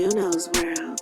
Juno's World.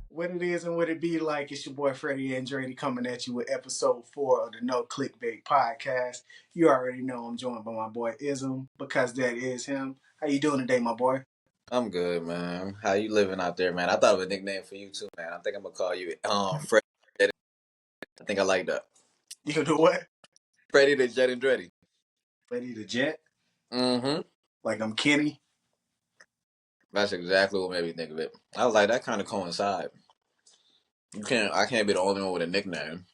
What it is and what it be like, it's your boy Freddie Andrade coming at you with episode 4 of the No Clickbait podcast. You already know I'm joined by my boy Ism, because that is him. How you doing today, my boy? I'm good, man. How you living out there, man? I thought of a nickname for you too, man. I think I'm gonna call you Freddy. I think I like that. You gonna do what? Freddy the Jet and Dreddy. Ready to jet? Mm-hmm. Like I'm Kenny? That's exactly what made me think of it. I was like, that kind of coincide. I can't be the only one with a nickname.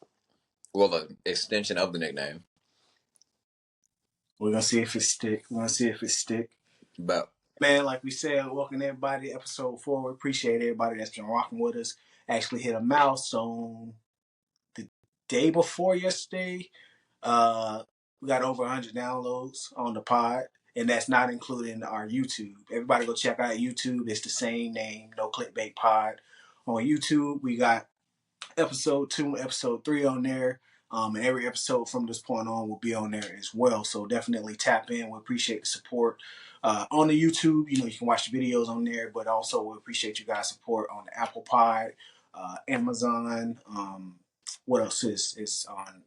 Well, the extension of the nickname. We're gonna see if it stick. We're gonna see if it stick. But Man, like we said, welcome everybody to episode 4. We appreciate everybody that's been rocking with us. Actually hit a milestone the day before yesterday. Uh, we got over 100 downloads on the pod, and that's not including our YouTube. Everybody go check out YouTube. It's the same name, No Clickbait Pod. On YouTube, we got episode 2, episode 3 on there. And every episode from this point on will be on there as well. So definitely tap in. We appreciate the support. On the YouTube, you can watch the videos on there, but also we appreciate you guys' support on the Apple Pod, Amazon. What else is on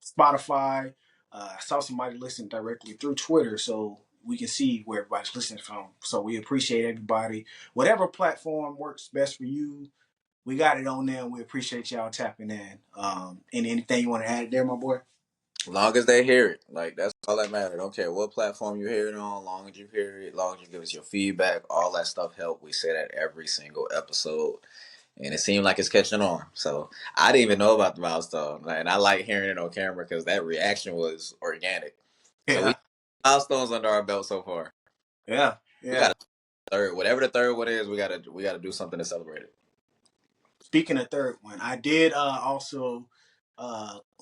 Spotify? I saw somebody listen directly through Twitter, so we can see where everybody's listening from. So we appreciate everybody. Whatever platform works best for you, we got it on there, and we appreciate y'all tapping in. And anything you want to add there, my boy? as long as they hear it, like that's all that matters. Don't care what platform you hear it on, long as you hear it, long as you give us your feedback, all that stuff help. We say that every single episode. And it seemed like it's catching on. So I didn't even know about the milestone, and I like hearing it on camera because that reaction was organic. So we Yeah, milestones under our belt so far. yeah, We got yeah. a third, whatever the third one is. We gotta do something to celebrate it. Speaking of third one, I did also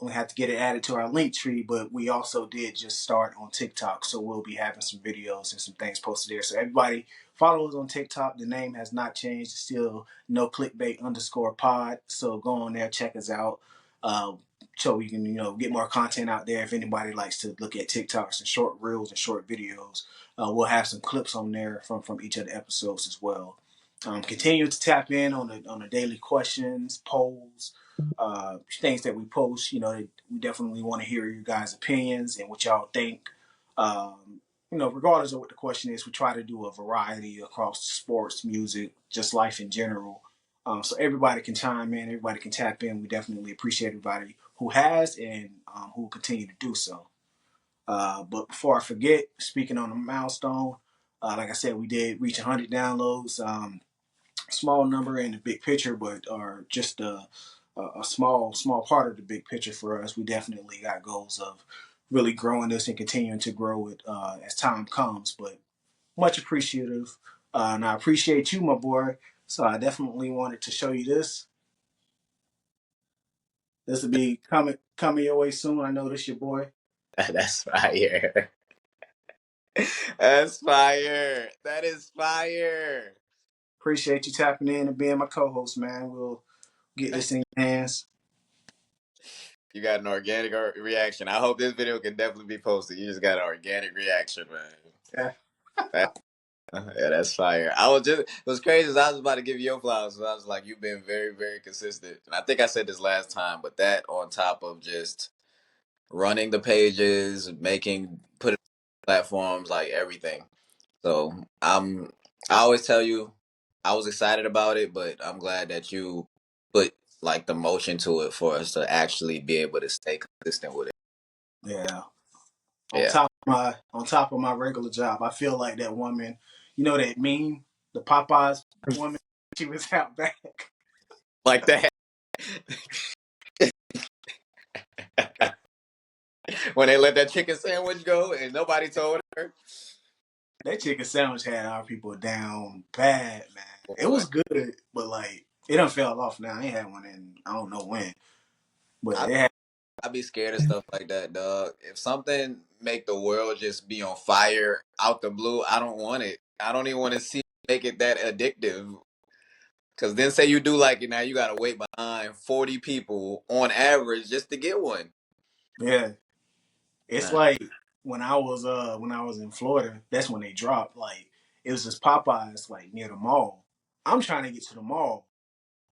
we have to get it added to our link tree, but we also did just start on TikTok, so we'll be having some videos and some things posted there. So everybody follow us on TikTok. The name has not changed; it's still No Clickbait _ Pod. So go on there, check us out. Uh, so we can get more content out there. If anybody likes to look at TikToks and short reels and short videos, we'll have some clips on there from each of the episodes as well. Continue to tap in on the daily questions, polls, things that we post. We definitely want to hear your guys' opinions and what y'all think. Regardless of what the question is, we try to do a variety across sports, music, just life in general. So everybody can chime in, everybody can tap in. We definitely appreciate everybody who has and who will continue to do so. But before I forget, speaking on a milestone, like I said, we did reach 100 downloads. Small number in the big picture, but are just a small part of the big picture for us. We definitely got goals of really growing this and continuing to grow it as time comes. But much appreciative, and I appreciate you, my boy. So I definitely wanted to show you this. This will be coming your way soon. I know this your boy. That's fire. That's fire. That is fire. Appreciate you tapping in and being my co-host, man. We'll get this in your hands. You got an organic reaction. I hope this video can definitely be posted. You just got an organic reaction, man. Yeah. Yeah, that's fire. I was just, it was crazy. As I was about to give you your flowers. So I was like, you've been very, very consistent. And I think I said this last time, but that on top of just running the pages, putting platforms, like everything. So I always tell you, I was excited about it, but I'm glad that you put like the motion to it for us to actually be able to stay consistent with it. Yeah. on Yeah. top of my on top of my regular job. I feel like that woman, that meme, the Popeyes woman, she was out back. Like that. When they let that chicken sandwich go and nobody told her. That chicken sandwich had our people down bad, man. It Boy, was good, but like it done fell off now. I ain't had one in I don't know when. But I it had I be scared of stuff like that, dog. If something make the world just be on fire out the blue, I don't want it. I don't even want to see make it that addictive. Cause then say you do like it now, you gotta wait behind 40 people on average just to get one. Yeah. It's Nah. like when I was in Florida, that's when they dropped. Like it was this Popeyes like near the mall. I'm trying to get to the mall.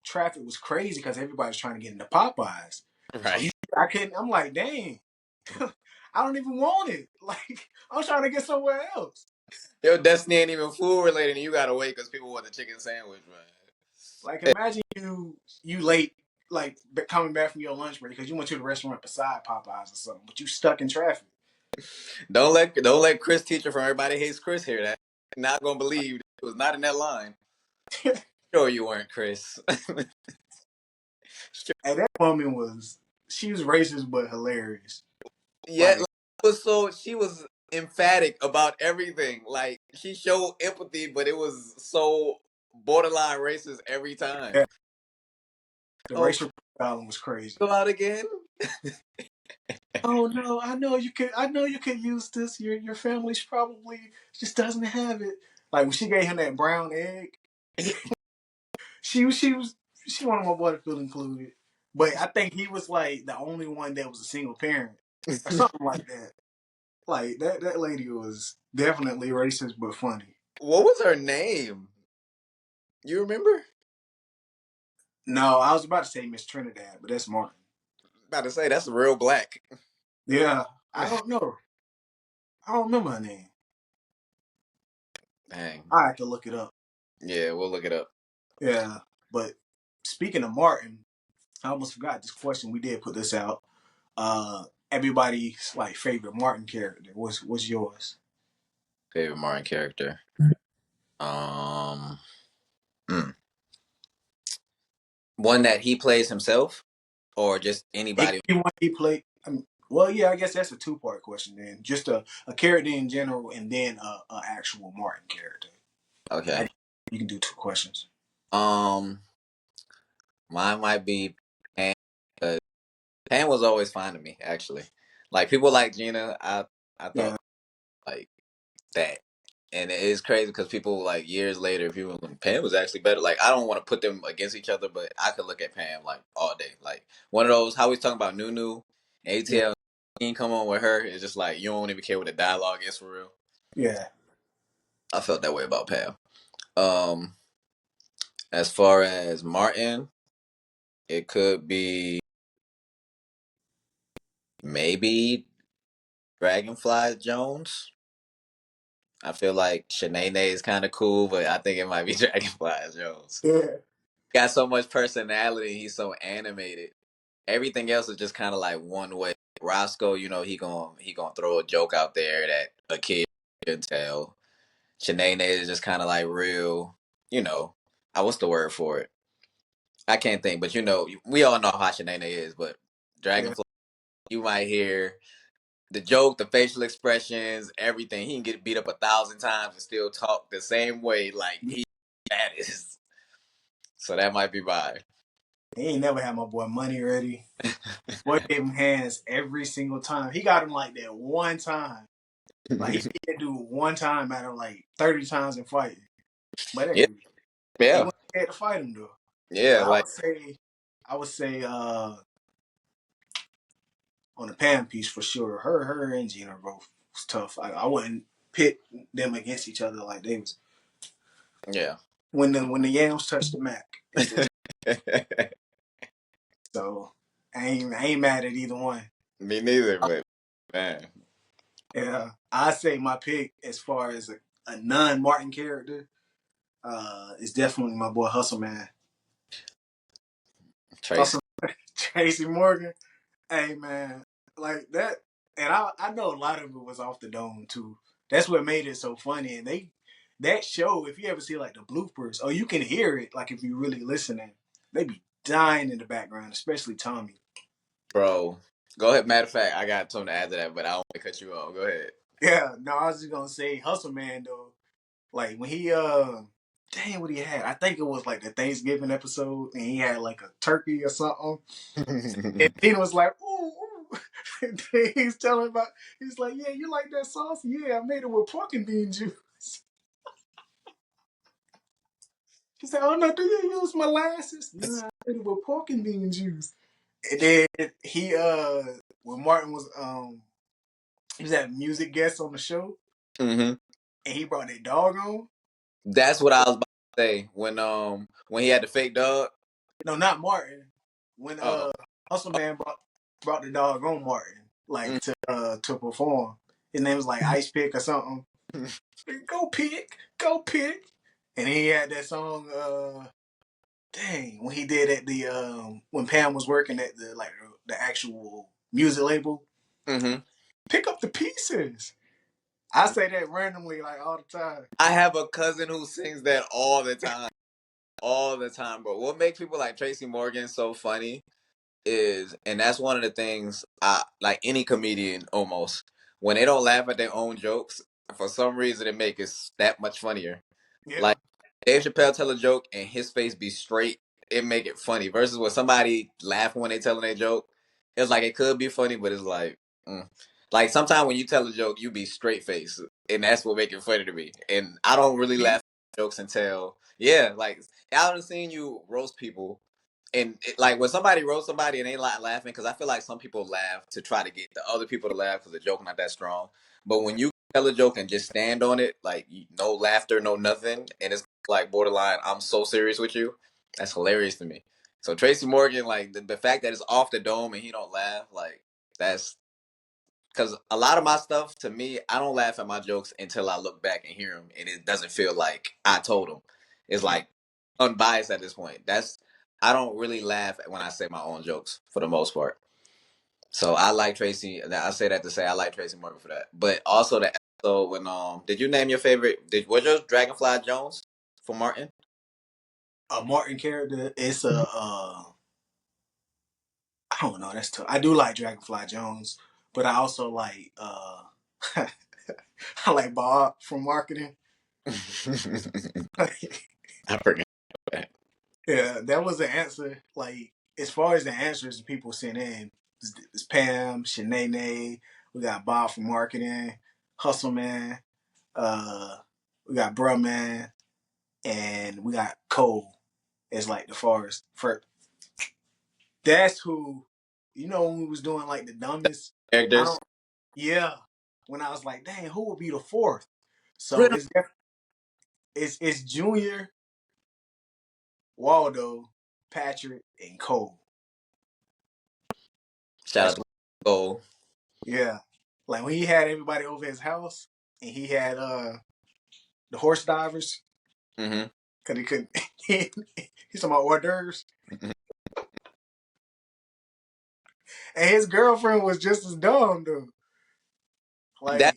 Traffic was crazy because everybody's trying to get into Popeyes. So Right. I couldn't. I'm like, dang, I don't even want it. Like I'm trying to get somewhere else. Your destiny ain't even food related and you gotta wait because people want the chicken sandwich, Like man. imagine you late, like coming back from your lunch break because you went to the restaurant beside Popeyes or something, but you stuck in traffic. Don't let Chris teacher from Everybody Hates Chris hear that. Not gonna believe it was not in that line. Sure you weren't, Chris. Sure. And that woman was she was racist but hilarious. Yet Like like, she was emphatic about everything. Like she showed empathy, but it was so borderline racist every time. yeah, the Oh, racial profiling was crazy. go out again. Oh no, I know you could. I know you could use this. Your family's probably just doesn't have it. Like when she gave him that brown egg, she was she wanted my boy to feel included. But I think he was like the only one that was a single parent or something like that. Like that lady was definitely racist but funny. What was her name? You remember? No, I was about to say Miss Trinidad, but that's Martin. About to say that's real black. Yeah, I don't know. I don't remember her name. Dang. I have to look it up. Yeah, we'll look it up. Yeah, but speaking of Martin, I almost forgot this question. We did put this out. Uh, everybody's like favorite Martin character. What's yours? Favorite Martin character. Um, hmm. One that he plays himself, or just It anybody. could be one he played. Well, yeah, I guess that's a two-part question then. Just a character in general, and then a actual Martin character. Okay. I, you can do two questions. Um, Mine might be Pam. Pam was always fine to me, actually. Like people like Gina, I thought Yeah, like that, and it is crazy because people like years later, people like, Pam was actually better. Like I don't want to put them against each other, but I could look at Pam like all day. Like one of those how we talking about Nunu, yeah, ATL. Come on with her. It's just like you don't even care what the dialogue is for real. yeah. I felt that way about Pam. Um, as far as Martin, it could be maybe Dragonfly Jones. I feel like Shanae is kind of cool, but I think it might be Dragonfly Jones. Yeah, Got so much personality. He's so animated. Everything else is just kind of like one way. Roscoe, he gonna throw a joke out there that a kid can tell. Shanae is just kind of like real. You know, what's the word for it? I can't think, but we all know how Shanae is. But yeah. Dragonfly, you might hear the joke, the facial expressions, everything. He can get beat up 1,000 times and still talk the same way like that is. So that might be mine. He ain't never had my boy money ready. Boy gave him hands every single time. He got him like that one time. Like he did do it one time out of like 30 times in fighting. But Yeah, hey, he yeah, wasn't scared to fight him though. yeah. But Like I would say on the Pam piece for sure. Her and Gina both was tough. I wouldn't pit them against each other like they was yeah. when the yams touched the Mac. It's just so I ain't mad at either one. Me neither, but man, Yeah, I say my pick as far as a non Martin character is definitely my boy Hustle Man. Tracy, Hustle Tracy Morgan. Hey man, like that, and I know a lot of it was off the dome too. That's what made it so funny. And that show, if you ever see like the bloopers, or you can hear it, like if you really listening, they be dying in the background, especially Tommy. bro. Go ahead. Matter of fact, I got something to add to that, but I don't want to cut you off. Go ahead. Yeah, no, I was just gonna say Hustle Man though. Like when he dang what he had. I think it was like the Thanksgiving episode and he had like a turkey or something. And Tina was like, ooh, ooh. He's telling about. He's like, yeah, you like that sauce? Yeah, I made it with pork and bean juice. He said, oh no, do you use molasses? No, I made it with pork and bean juice. And then he when Martin was he was at music guest on the show, Mm-hmm. and he brought that dog on. That's what I was about to say when he had the fake dog. No, not Martin. When Oh, Hustle Man brought the dog on Martin, like mm. to perform. His name was like Ice Pick or something. Go pick, go pick. And he had that song, dang, when he did at the when Pam was working at the actual music label. Mm-hmm. Pick up the pieces. I say that randomly like all the time. I have a cousin who sings that all the time. All the time, bro. What makes people like Tracy Morgan so funny is, and that's one of the things I like any comedian almost, when they don't laugh at their own jokes, for some reason it makes it that much funnier. Yeah. Like Dave Chappelle tell a joke and his face be straight, it make it funny. Versus when somebody laughing when they telling a joke, it's like it could be funny, but it's like, like sometimes when you tell a joke, you be straight face, and that's what make it funny to me. And I don't really laugh at jokes until like I done seen you roast people, and like when somebody roasts somebody and they like laughing, because I feel like some people laugh to try to get the other people to laugh because the joke not that strong. But when you tell a joke and just stand on it, like no laughter, no nothing, and it's like borderline, I'm so serious with you. That's hilarious to me. So Tracy Morgan, like the fact that it's off the dome and he don't laugh, like that's because a lot of my stuff to me, I don't laugh at my jokes until I look back and hear them, and it doesn't feel like I told them. It's Yeah. like unbiased at this point. That's I don't really laugh when I say my own jokes for the most part. So I like Tracy. I say that to say I like Tracy Morgan for that. But also the episode when did you name your favorite? Was yours Dragonfly Jones for Martin? A Martin character. It's a I don't know. That's tough. I do like Dragonfly Jones, but I also like I like Bob from marketing. I forgot that. Yeah, that was the answer. Like as far as the answers people sent in, it's Pam, Shanae, we got Bob from marketing, Hustle Man, we got Bruh Man, and we got Cole as like the forest. For that's who, when we was doing like the dumbest. I Characters. don't. Yeah, when I was like, dang, who would be the fourth? So Rhythm. it's Junior, Waldo, Patrick, and Cole. Shout That's out to Cole. yeah. Like when he had everybody over his house and he had the horse divers Mm-hmm. because he couldn't. He's talking about hors d'oeuvres, and his girlfriend was just as dumb though. That Like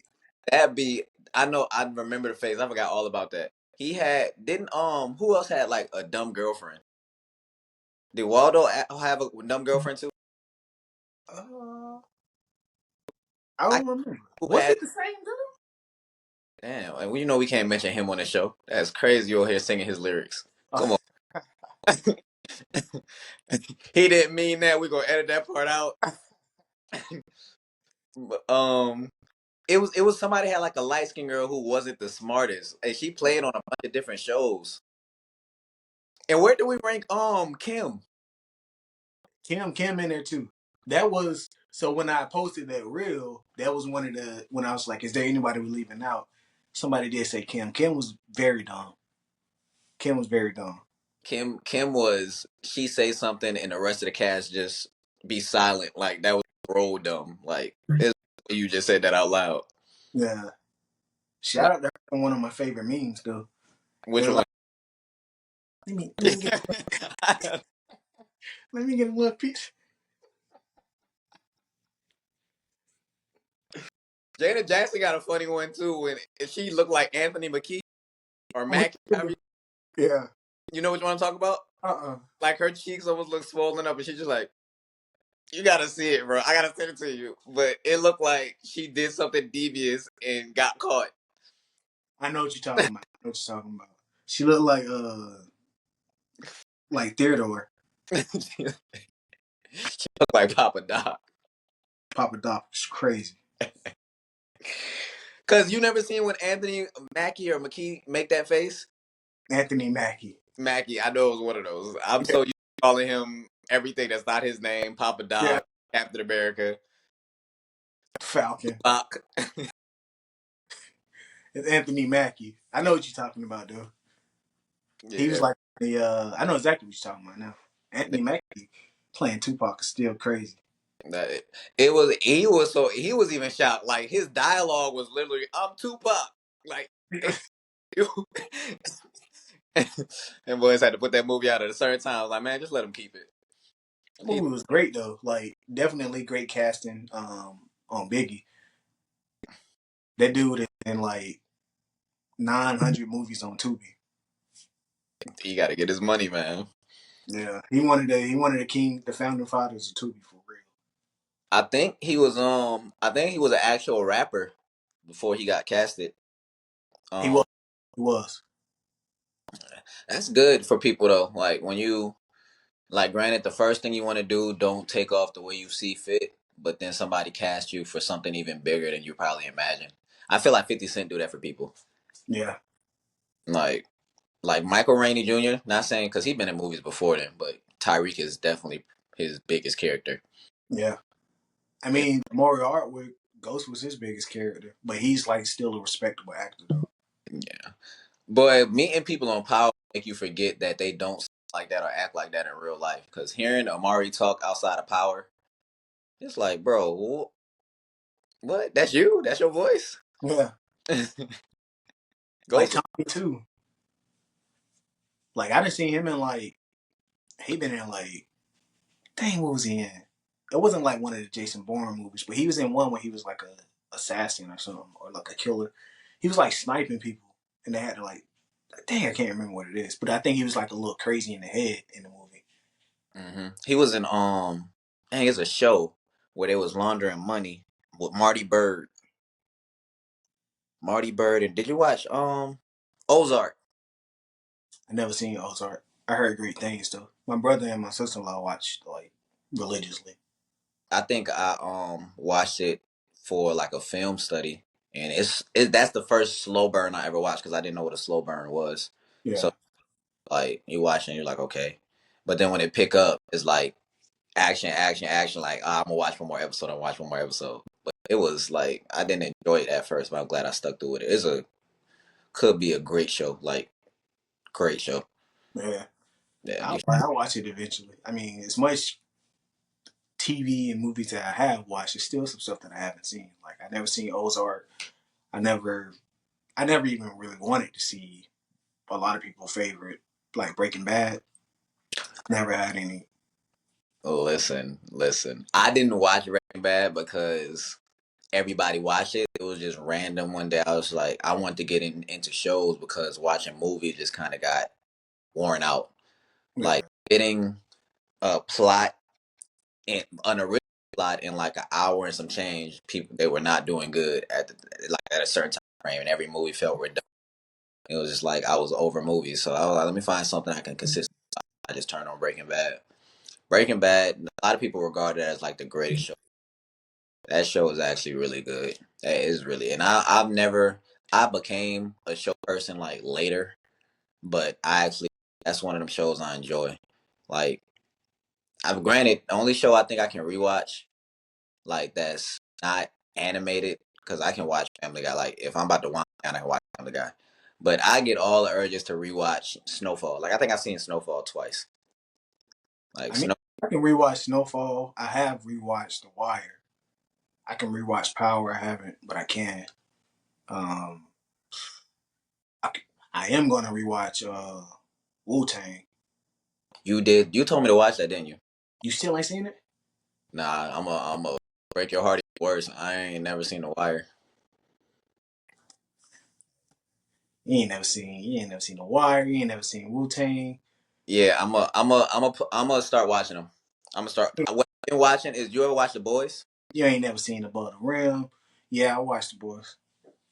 that be I know I remember the face. I forgot all about that. He had didn't who else had like a dumb girlfriend? Did Waldo have a dumb girlfriend too? uh, I I don't remember. who Was had it the same girl? damn, and we can't mention him on the show. That's crazy. You're here singing his lyrics. Come on. He didn't mean that. We're gonna edit that part out. But, it was somebody had like a light skinned girl who wasn't the smartest, and she played on a bunch of different shows. And where do we rank Kim? Kim in there too. That was so when I posted that reel. That was one of the when I was like, "Is there anybody we're leaving out?" Somebody did say Kim. Kim was very dumb. Kim was very dumb. Kim was she say something and the rest of the cast just be silent. Like that was roll dumb. Like you just said that out loud. Yeah. Shout Like out to her, one of my favorite memes though. which They're one? like, let me get a little piece. Janet Jackson got a funny one too when she looked like Anthony McKee or Oh, Mackie. yeah. You know which one I'm talking about? Uh-uh. Like her cheeks almost look swollen up, and she's just like, "You gotta see it, bro. I gotta send it to you." But it looked like she did something devious and got caught. I know what you're talking about. I know what you're talking about. She looked like Theodore. She looked like Papa Doc. Papa Doc was crazy. Cause you never seen when Anthony Mackie or McKee make that face. Anthony Mackie. Mackie, I know it was one of those. I'm so used to calling him everything that's not his name. Papa Yeah, Doc, Captain America, Falcon. Doc. It's Anthony Mackie. I know what you're talking about, though. He was Yeah. like the. I know exactly what you're talking about now. Anthony Mackie playing Tupac is still crazy. That he was even shocked. Like his dialogue was literally, "I'm Tupac." Like they, and boys had to put that movie out at a certain time. I was like, man, just let him keep it. The He, movie was great though. Like definitely great casting. On Biggie. That dude is in like 900 movies on Tubi. he got to get his money, man. Yeah, he wanted the founding fathers of Tubi for real. I think he was an actual rapper before he got casted. He Um, was. He was. that's good for people though. Like when you like, granted, the first thing you want to do, don't take off the way you see fit. But then somebody cast you for something even bigger than you probably imagined. I feel like 50 Cent do that for people. Yeah. Like like Michael Rainey Jr. Not saying because he's been in movies before then, but Tyreek is definitely his biggest character. Yeah. I Yeah, mean, Mario Artwood, Ghost was his biggest character, but he's like still a respectable actor though. yeah. But meeting people on Power make you forget that they don't like that or act like that in real life. Because hearing Amari talk outside of Power, it's like, bro, what? That's you? That's your voice? Yeah. Like Ghost. Tommy too. Like I didn't see him in like he been in like dang what was he in? It wasn't like one of the Jason Bourne movies, but he was in one where he was like a assassin or something or like a killer. He was like sniping people, and they had to like dang I can't remember what it is, but I think he was like a little crazy in the head in the movie. He was in dang, it's a show where they was laundering money with Marty Bird. Marty Bird, and did you watch Ozark? I never seen Ozark. I heard great things though. My brother and my sister in law watched like religiously. I think I watched it for like a film study, and that's the first slow burn I ever watched because I didn't know what a slow burn was. So Yeah, like you watch it and you're like okay, but then when it pick up, it's like action, action, action. Like I'm gonna watch one more episode. I'm watch one more episode. But it was like I didn't enjoy it at first, but I'm glad I stuck through it. Could be a great show, like great show. yeah. Yeah, I'll watch it eventually. I mean, as much TV and movies that I have watched, there's still some stuff that I haven't seen. Like I never seen Ozark. I never, I never even really wanted to see a lot of people's favorite, like Breaking Bad. Never had any. listen. I didn't watch Breaking Bad because everybody watched it. It was just random one day. I was like, I wanted to get into shows because watching movies just kind of got worn out. Like Yeah, getting a plot and an original plot in like an hour and some change, people they were not doing good like at a certain time frame, and every movie felt redundant. It was just like I was over movies, so I was like, let me find something I can consistently. I just turned on Breaking Bad. Breaking Bad, a lot of people regard it as like the greatest show. That show is actually really good. That is really, and I became a show person like later, but that's one of them shows I enjoy. Like, I've granted, the only show I think I can rewatch, like, that's not animated, because I can watch Family Guy. Like, if I'm about to wind down, I can watch Family Guy. But I get all the urges to rewatch Snowfall. Like, I think I've seen Snowfall twice. Like, I mean, I can rewatch Snowfall. I have rewatched The Wire. I can rewatch Power. I haven't, but I can. Um, I, I am gonna rewatch Wu Tang. You told me to watch that, didn't you? You still ain't seen it? Nah, I'm a break your heart even worse. I ain't never seen The Wire. You ain't never seen The Wire. You ain't never seen Wu Tang. Yeah, I'm gonna start watching them. I'm gonna start. What I've been watching is, you ever watch The Boys? You ain't never seen Above the Rim. Yeah, I watched The Boys.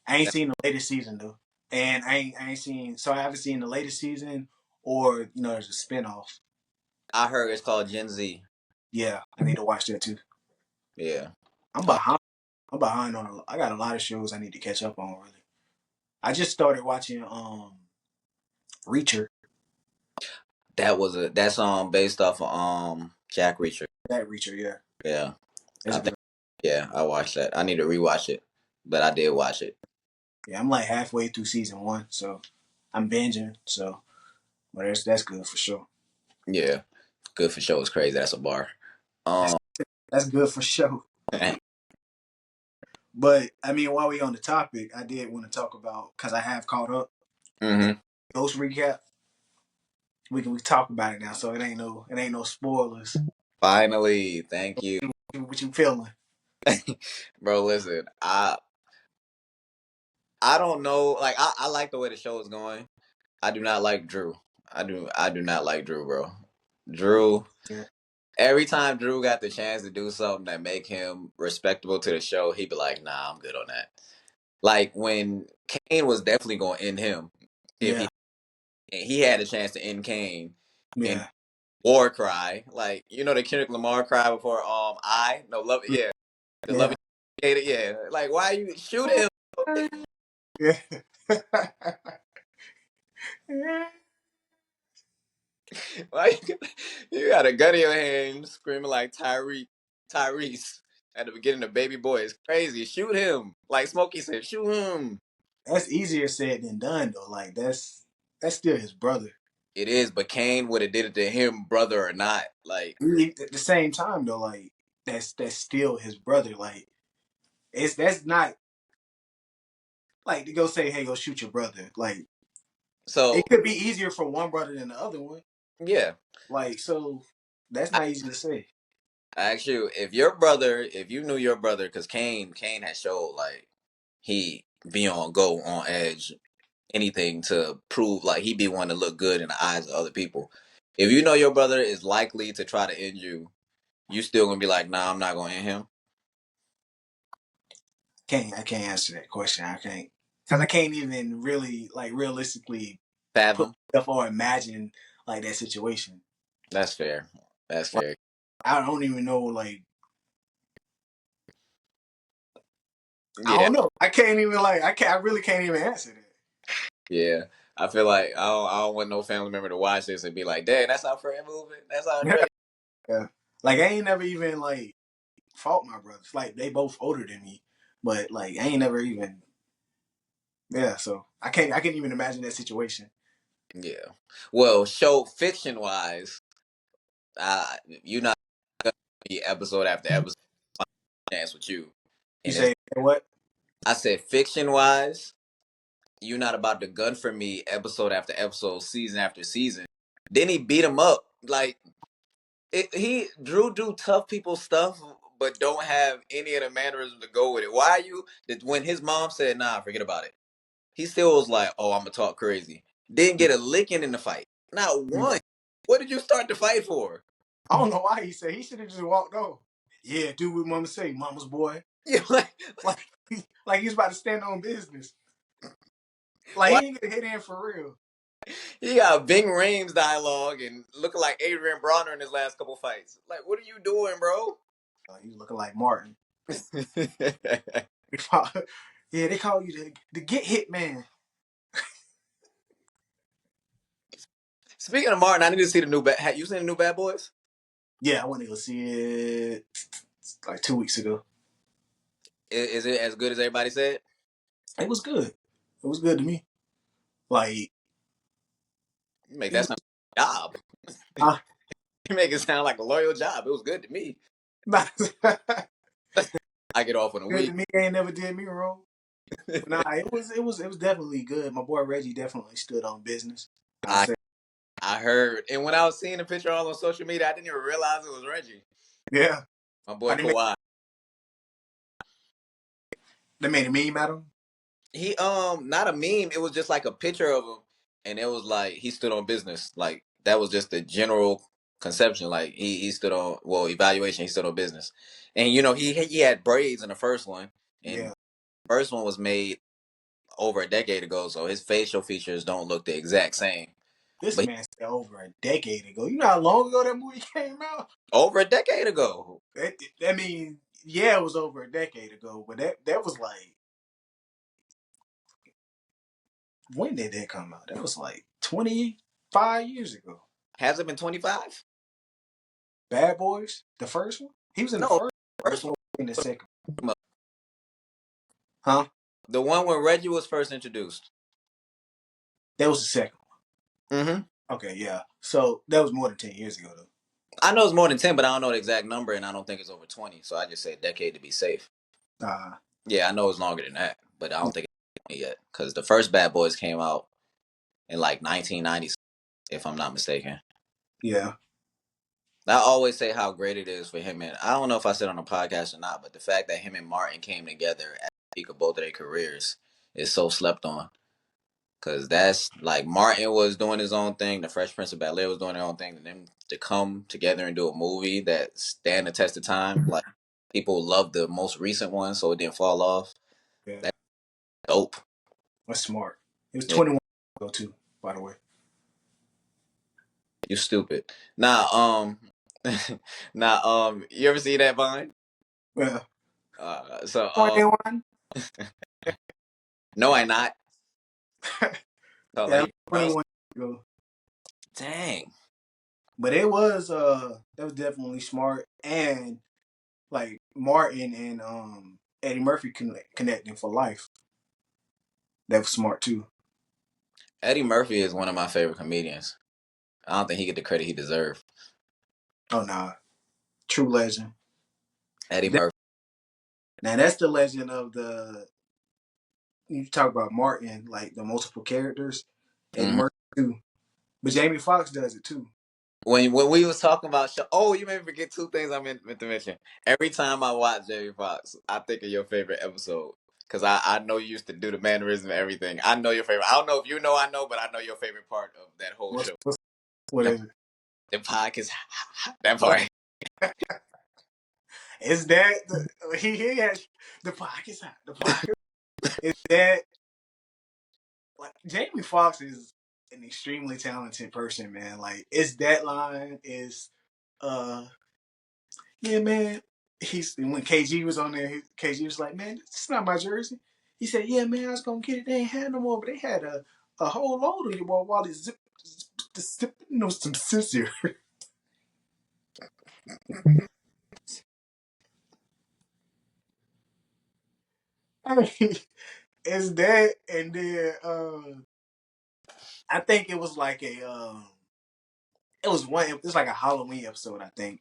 I ain't seen the latest season though, and I ain't seen. So I haven't seen the latest season, or there's a spinoff. I heard it's called Gen Z. Yeah, I need to watch that too. Yeah, I'm behind. I'm behind on. I got a lot of shows I need to catch up on. Really, I just started watching Reacher. That's based off of Jack Reacher. That Reacher, yeah, Yeah, it's I good. think yeah I watched that. I need to rewatch it, but I did watch it. Yeah, I'm like halfway through season one, so I'm binging. So, but that's good for sure. Yeah, good for show is crazy. That's a bar. That's Um, that's good for sure. But I mean, while we on the topic, I did want to talk about because I have caught up. The hmm Ghost recap. We talk about it now, so it ain't no spoilers. Finally, thank you, What you feeling? bro. Listen, I don't know. Like I like the way the show is going. I do not like Drew. I do not like Drew, bro. Drew. Yeah, Every time Drew got the chance to do something that make him respectable to the show, he'd be like, "Nah, I'm good on that." Like when Kane was definitely going to end him if yeah, he had a chance to end Kane in yeah, War Cry, like the Kendrick Lamar cry before I no love it, yeah, the love yeah, it, yeah. Like why you shoot him? yeah. Why you got a gun in your hand screaming like Tyrese at the beginning of Baby Boy? It's crazy. Shoot him. Like Smokey said, shoot him. That's easier said than done, though. Like that's still his brother. It is, but Kane would have did it to him, brother or not. Like, At the same time, though, like that's still his brother. Like that's not like to go say, "Hey, go shoot your brother." Like it so could be easier for one brother than the other one. yeah. Like so, that's I, not easy to say. I ask you, if you knew your brother, because Kane has showed like he be on go on edge, anything to prove like he be one to look good in the eyes of other people. If you know your brother is likely to try to end you, you still gonna be like, nah, I'm not gonna end him. I can't answer that question. I can't because I can't even really like realistically put Fathom. myself or imagine like that situation. That's fair. That's Like fair. I don't even know. Like I Yeah, don't know. I can't even like I can't. I really can't even answer that. yeah. I feel like I don't want no family member to watch this and be like, "Dad, that's how Fred moving. That's how Dre." Yeah. Like I ain't never even like fought my brothers. Like they both older than me, but like I ain't never even yeah. So I can't even imagine that situation. Yeah. Well, show fiction wise, you not gonna be episode after episode. Chance with you, You and it's say what? I said fiction wise, you're not about to gun for me episode after episode, season after season. Then he beat him up like he Drew do tough people stuff, but don't have any of the mannerism to go with it. Why are you? When his mom said, "Nah, forget about it," he still was like, "Oh, I'm gonna talk crazy." Didn't get a licking in the fight, not one. What did you start the fight for? I don't know why he said he should have just walked off. Yeah, do what mama say, mama's boy. Yeah, Like like he's about to stand on business. Like why he ain't get hit in for real. he got Bing Rames dialogue and looking like Adrian Bronner in his last couple fights? Like, what are you doing, bro? He's looking like Martin. Yeah, they call you the get hit man. Speaking of Martin, I need to see the new bad. You seen the new Bad Boys? Yeah, I went to go see it like 2 weeks ago. Is it as good as everybody said? It was good. It was good to me. Like You make it that was sound like a job. uh, You make it sound like a loyal job. It was good to me. not I get off on a good week. to me. They ain't never did me wrong. But nah, it was definitely good. My boy Reggie definitely stood on business. I I say, I heard, and when I was seeing the picture all on social media, I didn't even realize it was Reggie. yeah. My boy How Kawhi. they made a meme out of him? He not a meme. It was just like a picture of him, and it was like he stood on business. Like that was just the general conception. Like he stood on evaluation. He stood on business, and he had braids in the first one, and Yeah. the first one was made over a decade ago, so his facial features don't look the exact same. This But man said over a decade ago. You know how long ago that movie came out? over a decade ago, That means yeah, it was over a decade ago, but that was like, when did that come out? That was like 25 years ago. Has it been 25? Bad Boys, the first one. He was in the No, first one first before in the second. one. Huh? The one when Reggie was first introduced. That was the second Mm-hmm. one. Okay, yeah. So that was more than 10 years ago, though. I know it's more than 10, but I don't know the exact number, and I don't think it's over 20. So I just say a decade to be safe. Uh, Yeah, I know it's longer than that, but I don't think it's 20 yet because the first Bad Boys came out in like 1990, if I'm not mistaken. yeah, I always say how great it is for him, and I don't know if I said on the podcast or not, but the fact that him and Martin came together at the peak of both of their careers is so slept on. Cause that's like Martin was doing his own thing, the Fresh Prince of Bel Air was doing their own thing, and them to come together and do a movie that stand the test of time. Like people love the most recent one, so it didn't fall off. yeah. That's dope. That's smart. It was Yeah, 21 ago too, by the way. you stupid. Nah, you ever see that Vine? Yeah, So 21. no, I not. So Yeah, like, 21 ago. dang, But it was that was definitely smart, and like Martin and Eddie Murphy connecting for life. That was smart too. Eddie Murphy is one of my favorite comedians. I don't think he get the credit he deserves. Oh nah, true legend. Eddie That, Murphy. now that's the legend of the. You talk about Martin, like the multiple characters. Eddie Mhm. Murphy too, but Jamie Foxx does it too. When we was talking about show, oh, you made me forget two things I meant to mention. Every time I watch Jamie Foxx, I think of your favorite episode because I know you used to do the mannerism and everything. I know your favorite. I don't know if you know, I know, but I know your favorite part of that whole show. What The, is it? the podcast, that part. Is that he has the pockets hot? The pocket is that like Jamie Foxx is an extremely talented person, man. Like it's that line is uh yeah, man. He's when KG was on there, KG was like, man, this is not my jersey. He said, yeah, man, I was gonna get it. They ain't had no more, but they had a whole load of you while he zip, some scissors. It's that, and then I think it was like it was like a Halloween episode. I think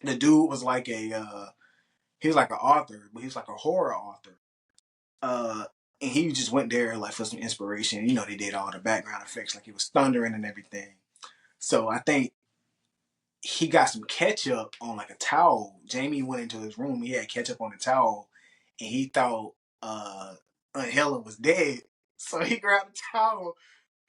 the dude was like he was like an author, but he was like a horror author. Uh, and he just went there like for some inspiration. You know, they did all the background effects, like it was thundering and everything. So I think he got some ketchup on like a towel. Jamie went into his room. He had ketchup on the towel, and he thought Aunt Helen was dead. So he grabbed the towel.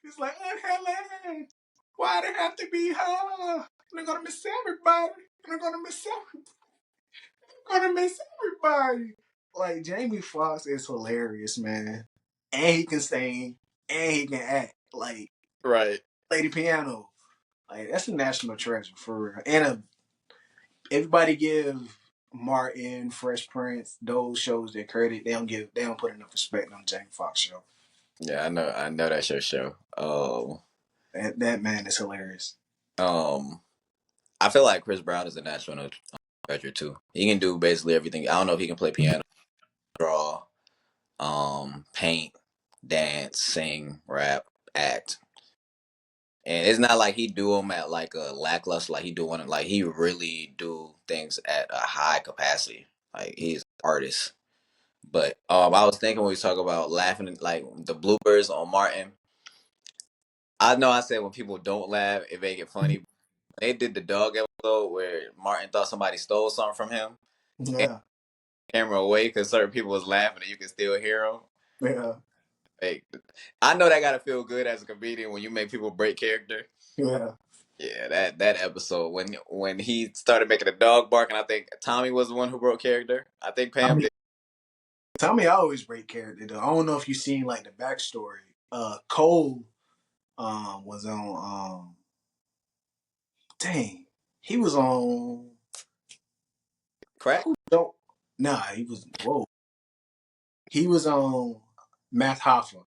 He's like, Aunt Helen, why did it have to be her? They're gonna miss everybody. They're gonna miss everybody. Gonna miss everybody. Like Jamie Foxx is hilarious, man. And he can sing and he can act. Like Right. Lady Piano. Like that's a national treasure for real. And everybody give Martin, Fresh Prince, those shows their credit. They don't put enough respect on the Jamie Foxx show. Yeah, I know that's your show. That man is hilarious. Um, I feel like Chris Brown is a national treasure too. He can do basically everything. I don't know if he can play piano, draw, paint, dance, sing, rap, act. And it's not like he do them at like a lackluster, like he doing it like he really do things at a high capacity. Like he's an artist. But I was thinking when we talk about laughing like the bloopers on Martin. I know I said when people don't laugh, it make it funny. They did the dog episode where Martin thought somebody stole something from him and Yeah, camera away because certain people was laughing and you can still hear them. yeah, Like, I know that gotta feel good as a comedian when you make people break character. yeah. Yeah, that episode when he started making a dog bark, and I think Tommy was the one who broke character. I think Pam Tommy, did. Tommy always break character though. I don't know if you seen like the backstory. Cole was on dang he was on Crack. who don't Nah, he was whoa. He was on Math Hoffa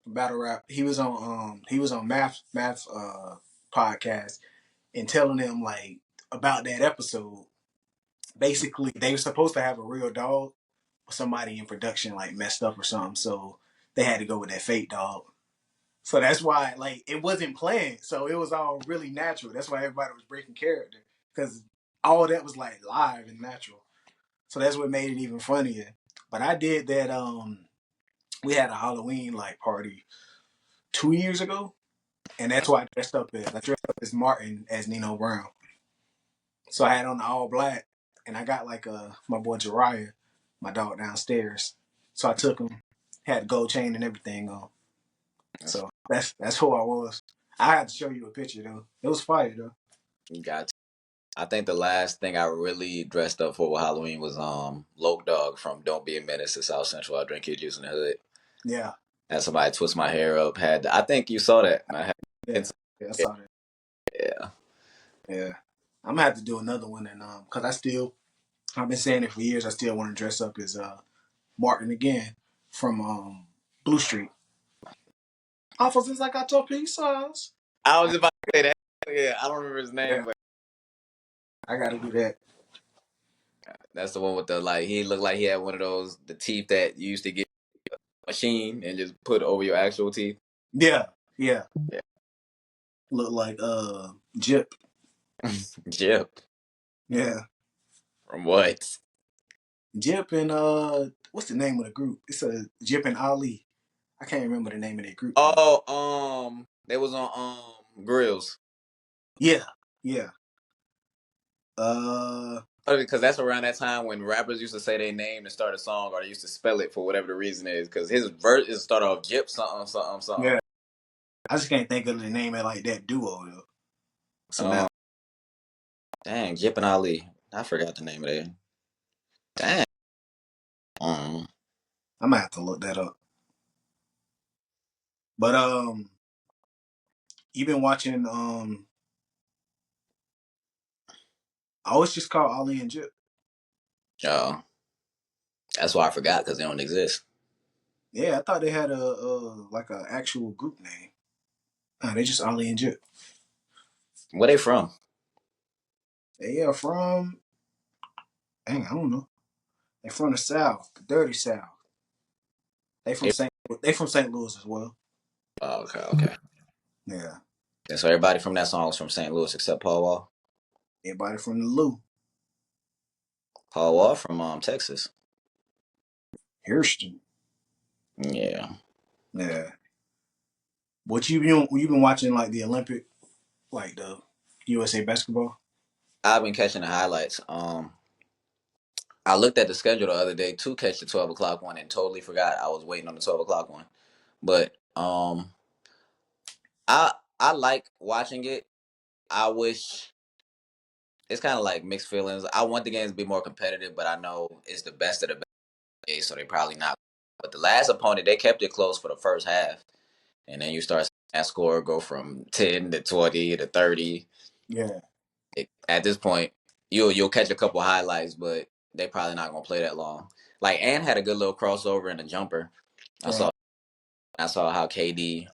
battle rap. He was on Math podcast and telling them like about that episode. Basically, they were supposed to have a real dog, but somebody in production like messed up or something, so they had to go with that fake dog. So that's why like it wasn't planned. So it was all really natural. That's why everybody was breaking character because all that was like live and natural. So that's what made it even funnier. But I did that. We had a Halloween like party 2 years ago, and that's why I dressed up as Martin as Nino Brown. So I had on the all black, and I got like my boy Jariah, my dog downstairs. So I took him, had the gold chain and everything on. So that's who I was. I had to show you a picture though. It was fire though. Got to. I think the last thing I really dressed up for Halloween was Loke Dog from Don't Be a Menace to South Central. I drink your juice in the hood. Yeah, Had somebody twist my hair up. Had I think you saw that? I had yeah, yeah. I saw that. yeah. Yeah, I'm gonna have to do another one, and cause I've been saying it for years. I still want to dress up as Martin again from Blue Street. Officers like I told pizzas. I was about to say that. Yeah, I don't remember his Yeah, name, but I got to do that. that's the one with the like. He looked like he had one of those the teeth that you used to get a machine and just put over your actual teeth. Yeah, yeah. Yeah, Look like Jip. Jip Yeah, from what? Jip and what's the name of the group? It's a Jip and Ali. I can't remember the name of that group though. Oh, they was on Grills. Yeah, yeah. Uh, Because that's around that time when rappers used to say their name to start a song, or they used to spell it for whatever the reason is. Because his verse is start off Jip something something something. yeah. I just can't think of the name of like that duo though. So now Um, dang, Jip and Ali. I forgot the name of that. Dang. Um, I'm gonna have to look that up. But you've been watching oh, it's just called Ali and Jip. oh, that's why I forgot because they don't exist. Yeah, I thought they had a like a actual group name. Nah, they just Ali and Jip. Where they from? They are from dang, I don't know. They from the South, the dirty South. They from They, St. Louis as well. oh, okay, okay. Yeah. And so everybody from that song is from St. Louis except Paul Wall. Everybody from the Lou. Paul Wall from Texas. Houston. Yeah, Yeah. What you been watching like the Olympic, like the USA basketball? I've been catching the highlights. I looked at the schedule the other day to catch the 12 o'clock one and totally forgot I was waiting on the 12 o'clock one. But I I like watching it. I wish it's kind of like mixed feelings. I want the games to be more competitive, but I know it's the best of the best, so they probably not. But the last opponent, they kept it close for the first half, and then you start seeing that score go from 10 to 20 to 30. Yeah. At this point, you'll catch a couple highlights, but they probably not gonna play that long. Like Ann had a good little crossover in the jumper. I Right. saw I saw how KD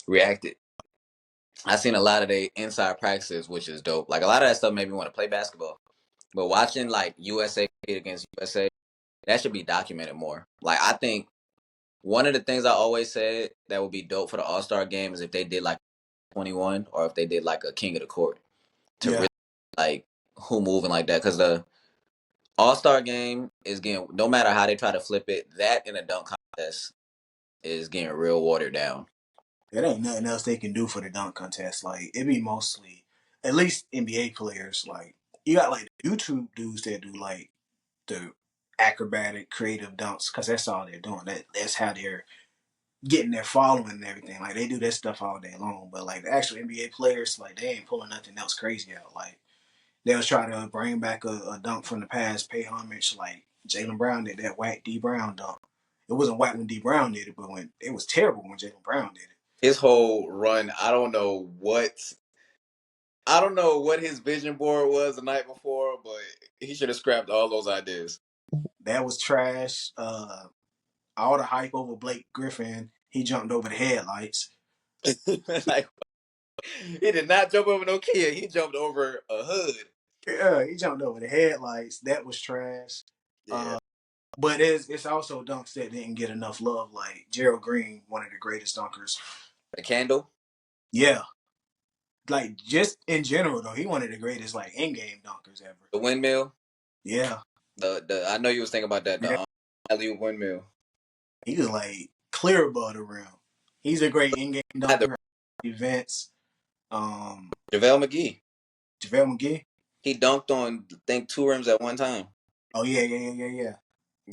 reacted. I seen a lot of the inside practices, which is dope. Like a lot of that stuff made me want to play basketball. But watching like USA against USA, that should be documented more. Like I think one of the things I always said that would be dope for the All Star game is if they did like 21 or if they did like a King of the Court to Yeah. really like who moving like that because the All Star game is getting no matter how they try to flip it, that in a dunk contest is getting real watered down. It ain't nothing else they can do for the dunk contest. Like it be mostly, at least NBA players. Like you got like YouTube dudes that do like the acrobatic, creative dunks because that's all they're doing. That's how they're getting their following and everything. Like they do that stuff all day long. But like the actual NBA players, like they ain't pulling nothing else crazy out. Like they'll try to bring back a dunk from the past, pay homage. Like Jalen Brown did that whack D Brown dunk. It wasn't whack when D Brown did it, but when it was terrible when Jalen Brown did it. His whole run, I don't know what I don't know what his vision board was the night before, but he should have scrapped all those ideas. That was trash. All the hype over Blake Griffin, he jumped over the headlights. Like he did not jump over no kid. He jumped over a hood. Yeah, he jumped over the headlights. That was trash. Yeah, Uh, but it's also dunks that didn't get enough love, like Gerald Green, one of the greatest dunkers. the candle, Yeah, like just in general though, he one of the greatest like in-game dunkers ever. the windmill. Yeah, The I know you was thinking about that. yeah. The alley windmill. He was like clear above the rim. He's a great in-game I had the dunker. Events. Um, JaVale McGee. JaVale McGee. He dunked on I think 2 rims at one time. Oh yeah, yeah, yeah, yeah, yeah.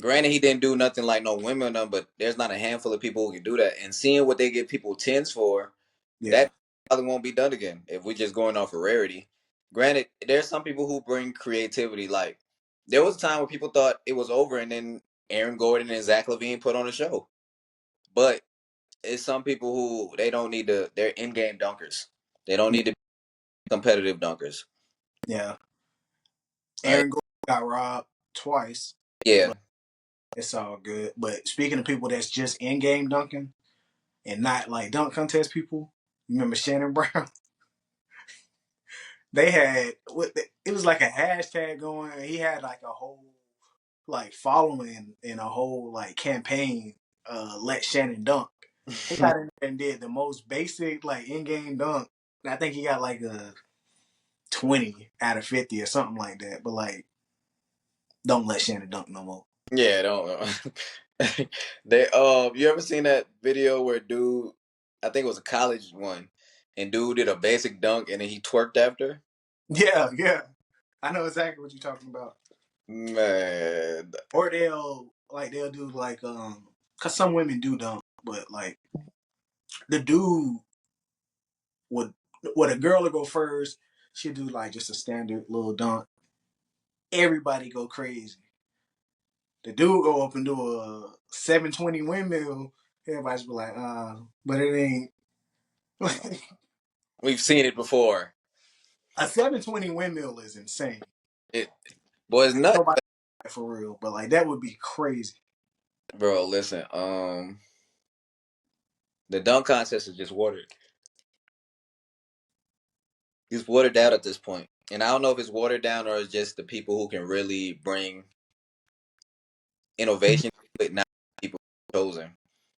Granted, he didn't do nothing like no windmill, none, but there's not a handful of people who can do that. And seeing what they give people tens for, Yeah, that probably won't be done again if we're just going off of rarity. Granted, there's some people who bring creativity. Like there was a time where people thought it was over, and then Aaron Gordon and Zach LaVine put on a show. But it's some people who they don't need to. They're in-game dunkers. They don't yeah, need to be competitive dunkers. yeah. Like Aaron Gordon got robbed twice, yeah, but it's all good. But speaking of people that's just in-game dunking and not like dunk contest people, you remember Shannon Brown? They had it was like a hashtag going. He had like a whole like following and a whole like campaign. Let Shannon dunk. He got in there and did the most basic like in-game dunk. I think he got like a 20 out of 50 or something like that. But like, don't let Shannon dunk no more. yeah. Don't they you ever seen that video where dude, I think it was a college one, and dude did a basic dunk and then he twerked after? Yeah, yeah. I know exactly what you're talking about. Man, Or they'll do like cause some women do dunk, but like the dude would a girl would go first, she'd do like just a standard little dunk. Everybody go crazy. The dude go up and do a 720 windmill. Everybody's be like, but it ain't we've seen it before. a 720 windmill is insane. It was nuts, Nobody for real, but like that would be crazy. bro. Listen, the dunk contest is just watered. It's watered down at this point, and I don't know if it's watered down or it's just the people who can really bring innovation, but not people chosen.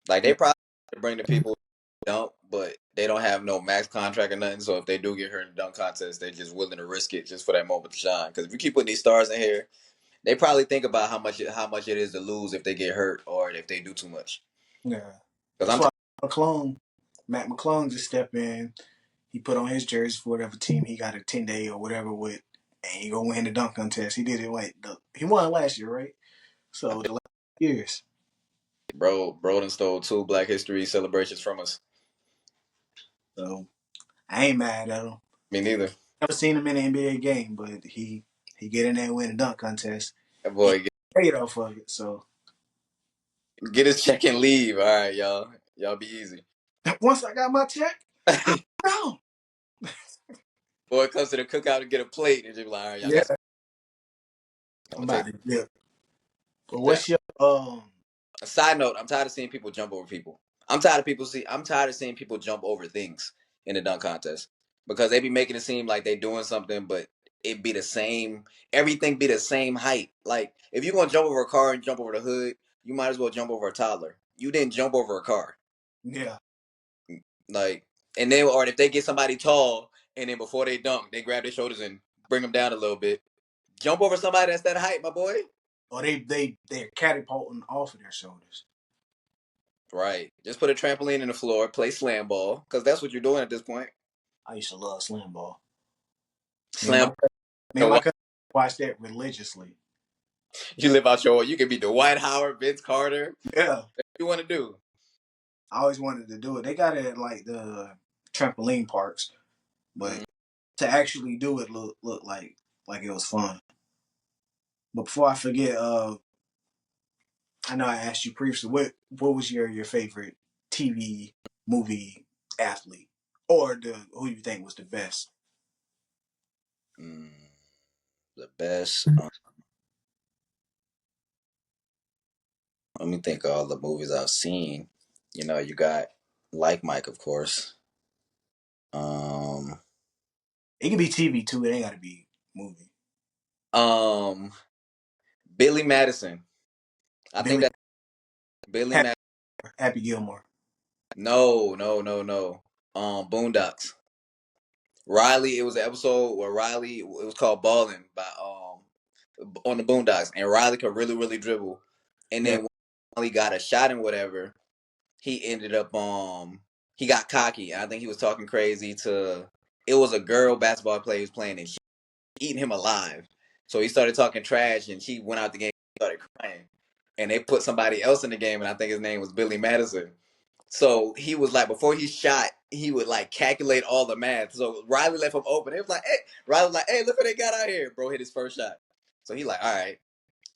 Like they Yeah, probably bring the people who don't, but they don't have no max contract or nothing. So if they do get hurt in the dunk contest, they're just willing to risk it just for that moment to shine. Because if you keep putting these stars in here, they probably think about how much it is to lose if they get hurt or if they do too much. yeah. Because That's why McClung, Matt McClung just stepped in. He put on his jersey for whatever team he got a 10-day or whatever with, and he go win the dunk contest. He did it like he won last year, right? So the last years. bro done stole 2 Black History celebrations from us. So I ain't mad at him. Me neither. Never seen him in an NBA game, but he get in there and win a dunk contest. That He boy, paid off of it. So get his check and leave. All right, y'all. Y'all be easy. once I got my check, I'm gone. Boy comes to the cookout to get a plate and just be like, all right, y'all Yeah, got some. I'm I'm gonna take about to dip. But that. what's your A side note, I'm tired of seeing people jump over people. I'm tired of seeing people jump over things in the dunk contest because they be making it seem like they doing something, but it be the same. Everything be the same height. Like if you're gonna jump over a car and jump over the hood, you might as well jump over a toddler. You didn't jump over a car. yeah? Like, and then or if they get somebody tall and then before they dunk, they grab their shoulders and bring them down a little bit. Jump over somebody that's that height, my boy. Or they're catapulting off of their shoulders. Right. Just put a trampoline in the floor, play slam ball, because that's what you're doing at this point. I used to love slam ball. Me and Slam. my me and my cousin watched that religiously. You live out your. You can be Dwight Howard, Vince Carter. Yeah, What you want to do? I always wanted to do it. They got it at like the trampoline parks, but Mm. to actually do it look like it was fun. But before I forget, I know I asked you previously what was your favorite TV movie athlete or the who you think was the best? Mm, the best. Let me think of all the movies I've seen. You know, you got Like Mike, of course. Um, It can be TV too. It ain't got to be movie. um, Billy Madison. I think Billy that's Billy Happy, Madison. Happy Gilmore. No, no, no, no. Boondocks. Riley. It was an episode where Riley. It was called Ballin' by on the Boondocks, and Riley could really, really dribble. And Yeah, then when he got a shot and whatever, he ended up he got cocky. I think he was talking crazy to. It was a girl basketball player he was playing, and she was eating him alive. So he started talking trash, and she went out the game and started crying. And they put somebody else in the game, and I think his name was Billy Madison. So he was like, before he shot, he would like calculate all the math. So Riley left him open. It was like, hey, Riley was like, hey, look what they got out here. Bro hit his first shot. So he like, all right.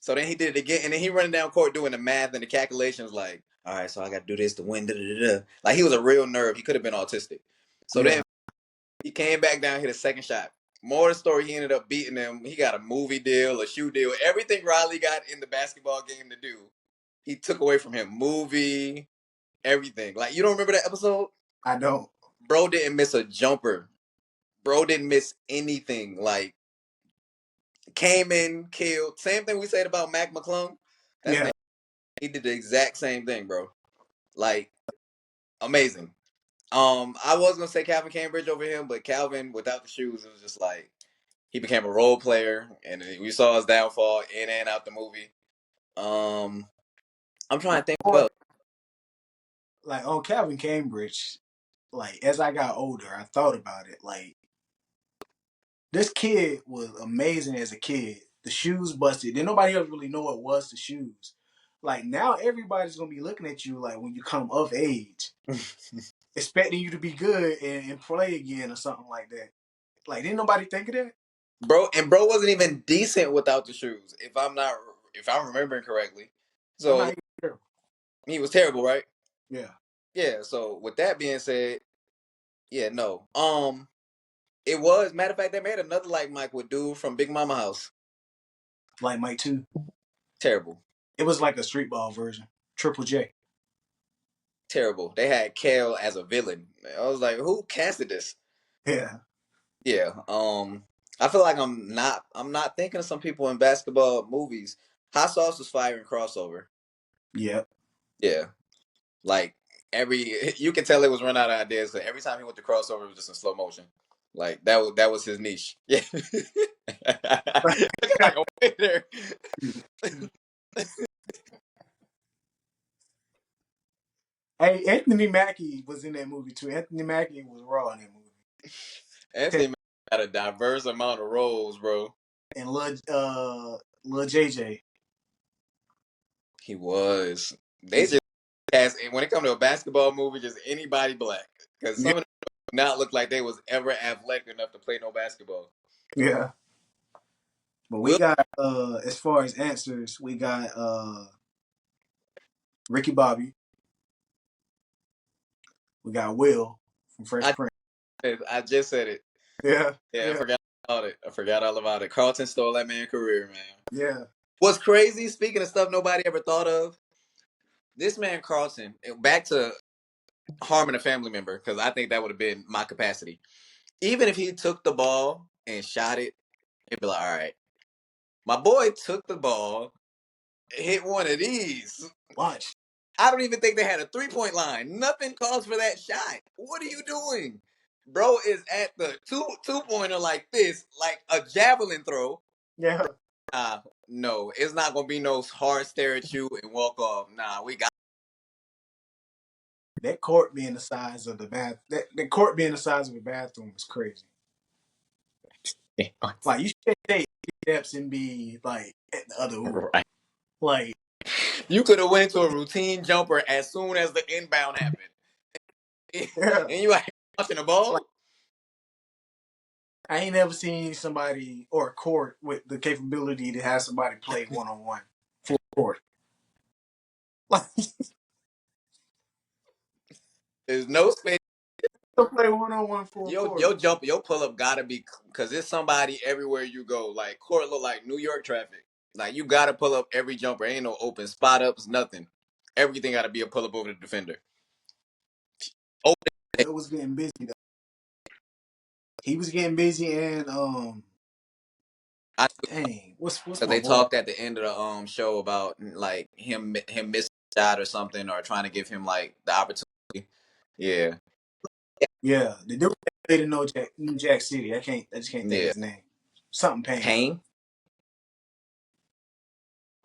So then he did it again, and then he running down court doing the math and the calculations. Like, all right, so I got to do this to win. Da, da, da. Like he was a real nerd. He could have been autistic. So yeah. then he came back down, hit a second shot. More of the story, he ended up beating them. He got a movie deal, a shoe deal, everything Riley got in the basketball game to do. He took away from him. Movie, everything. Like you don't remember that episode? I don't. Bro didn't miss a jumper. Bro didn't miss anything. Like came in, killed. Same thing we said about Mac McClung. That's Yeah, the he did the exact same thing, bro. Like amazing. I was gonna say Calvin Cambridge over him, but Calvin without the shoes, it was just like he became a role player, and we saw his downfall in and out the movie. I'm trying to think who or else. like on Calvin Cambridge. Like as I got older, I thought about it. Like this kid was amazing as a kid. The shoes busted. Then nobody else really know what was the shoes. Like now, everybody's gonna be looking at you like when you come of age, expecting you to be good and play again or something like that. Like didn't nobody think of that? Bro wasn't even decent without the shoes. If I'm remembering correctly. I'm So not even sure. he was terrible, right? Yeah, Yeah. So with that being said, yeah, no. It was matter of fact they made another like Mike with dude from Big Mama House. like Mike too. Terrible, It was like a street ball version. Triple J. terrible. They had Kale as a villain. I was like, who casted this? Yeah. Yeah. I feel like I'm not thinking of some people in basketball movies. Hot Sauce was fire in crossover. Yep. Yeah. Like every you can tell it was run out of ideas. So every time he went to crossover, it was just in slow motion. Like that was his niche. Yeah. Like a there. Hey, Anthony Mackie was in that movie too. Anthony Mackie was raw in that movie. Anthony had a diverse amount of roles, bro. And Lil JJ. He was. They He's just cast when it comes to a basketball movie, just anybody black. Because yeah, some of them do not look like they was ever athletic enough to play no basketball. yeah. But we Will got as far as answers, we got Ricky Bobby. We got Will from Fresh I Prince. I just said it. Yeah, Yeah, I yeah, forgot about it. I forgot all about it. Carlton stole that man's career, man. yeah, What's crazy, speaking of stuff nobody ever thought of, this man Carlton, back to harming a family member, because I think that would have been my capacity. Even if he took the ball and shot it, it'd be like, all right. My boy took the ball, hit one of these. watch. I don't even think they had a 3-point line. Nothing calls for that shot. What are you doing? Bro is at the two pointer like this, like a javelin throw. Yeah, No, it's not gonna be no hard stare at you and walk off. Nah, we got that court being the size of the bath. That court being the size of the bathroom is crazy. Like you should take steps and be like at the other hoop. right. Like You could have went into a routine jumper as soon as the inbound happened, yeah, and you like watching the like ball. I ain't never seen somebody or a court with the capability to have somebody play 1-on-1 full court. Like There's no space. play 1-on-1 full court. Your pull up gotta be because there's somebody everywhere you go. Like court look like New York traffic. Like you gotta pull up every jumper. Ain't no open spot ups, nothing. Everything gotta be a pull up over the defender. Open. It was getting busy though. He was getting busy and I dang, what's because my they boy? talked at the end of the show about like him missing a shot or something or trying to give him like the opportunity. Yeah, Yeah, the dude that played in New Jack City. I just can't think of yeah. his name. Something Payne. Pain.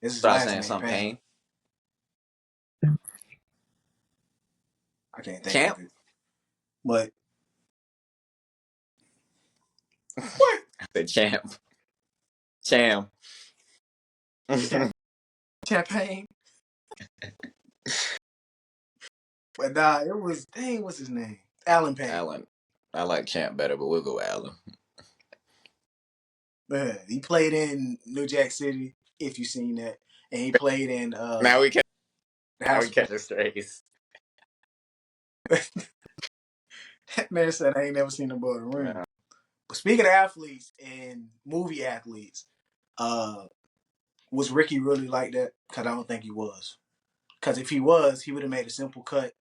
This is his Start last saying name, some Payne. pain. I can't think Champ. of it. But what? I said champ. Champ. Champagne. But nah, it was dang, what's his name? Alan Payne. Allen. I like champ better, but we'll go with Allen. Yeah, he played in New Jack City, if you seen that. And he played in Now we catch. the Now we house. catch the strays. That man said I ain't never seen him above the rim. No. But speaking of athletes and movie athletes, was Ricky really like that? Because I don't think he was. Because if he was, he would have made a simple cut,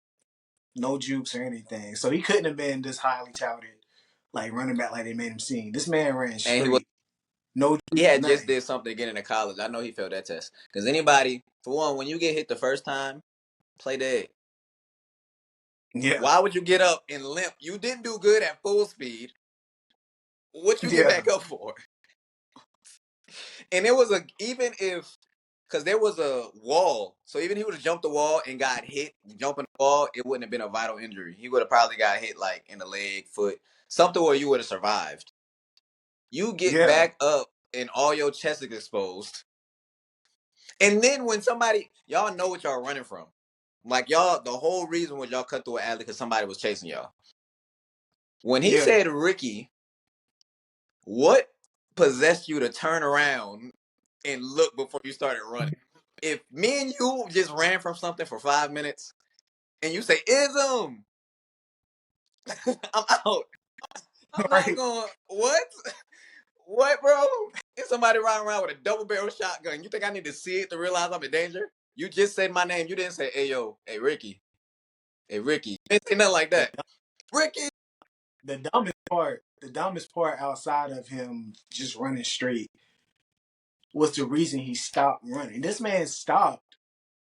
no jukes or anything. So he couldn't have been this highly touted, like running back like they made him seem. This man ran And he was. straight, no He jukes, had just nothing. did something to get into college. I know he failed that test. Because anybody, for one, when you get hit the first time, play dead. Yeah, Why would you get up and limp? You didn't do good at full speed. What you get yeah, back up for? And it was even if because there was a wall, so even if he would have jumped the wall and got hit jumping the wall, it wouldn't have been a vital injury. He would have probably got hit like in the leg, foot, something where you would have survived. You get yeah. back up and all your chest is exposed, and then when somebody y'all know what y'all running from, like y'all the whole reason was y'all cut through an alley because somebody was chasing y'all. When he Yeah. said Ricky, what possessed you to turn around and look before you started running? If me and you just ran from something for 5 minutes and you say ism, I'm out. I'm not Right. going. What? What, bro? If somebody riding around with a double barrel shotgun, you think I need to see it to realize I'm in danger? You just said my name. You didn't say, "Hey yo, hey Ricky, hey Ricky." You didn't say nothing like The, that. Ricky, the dumbest part outside of him just running straight was the reason he stopped running. This man stopped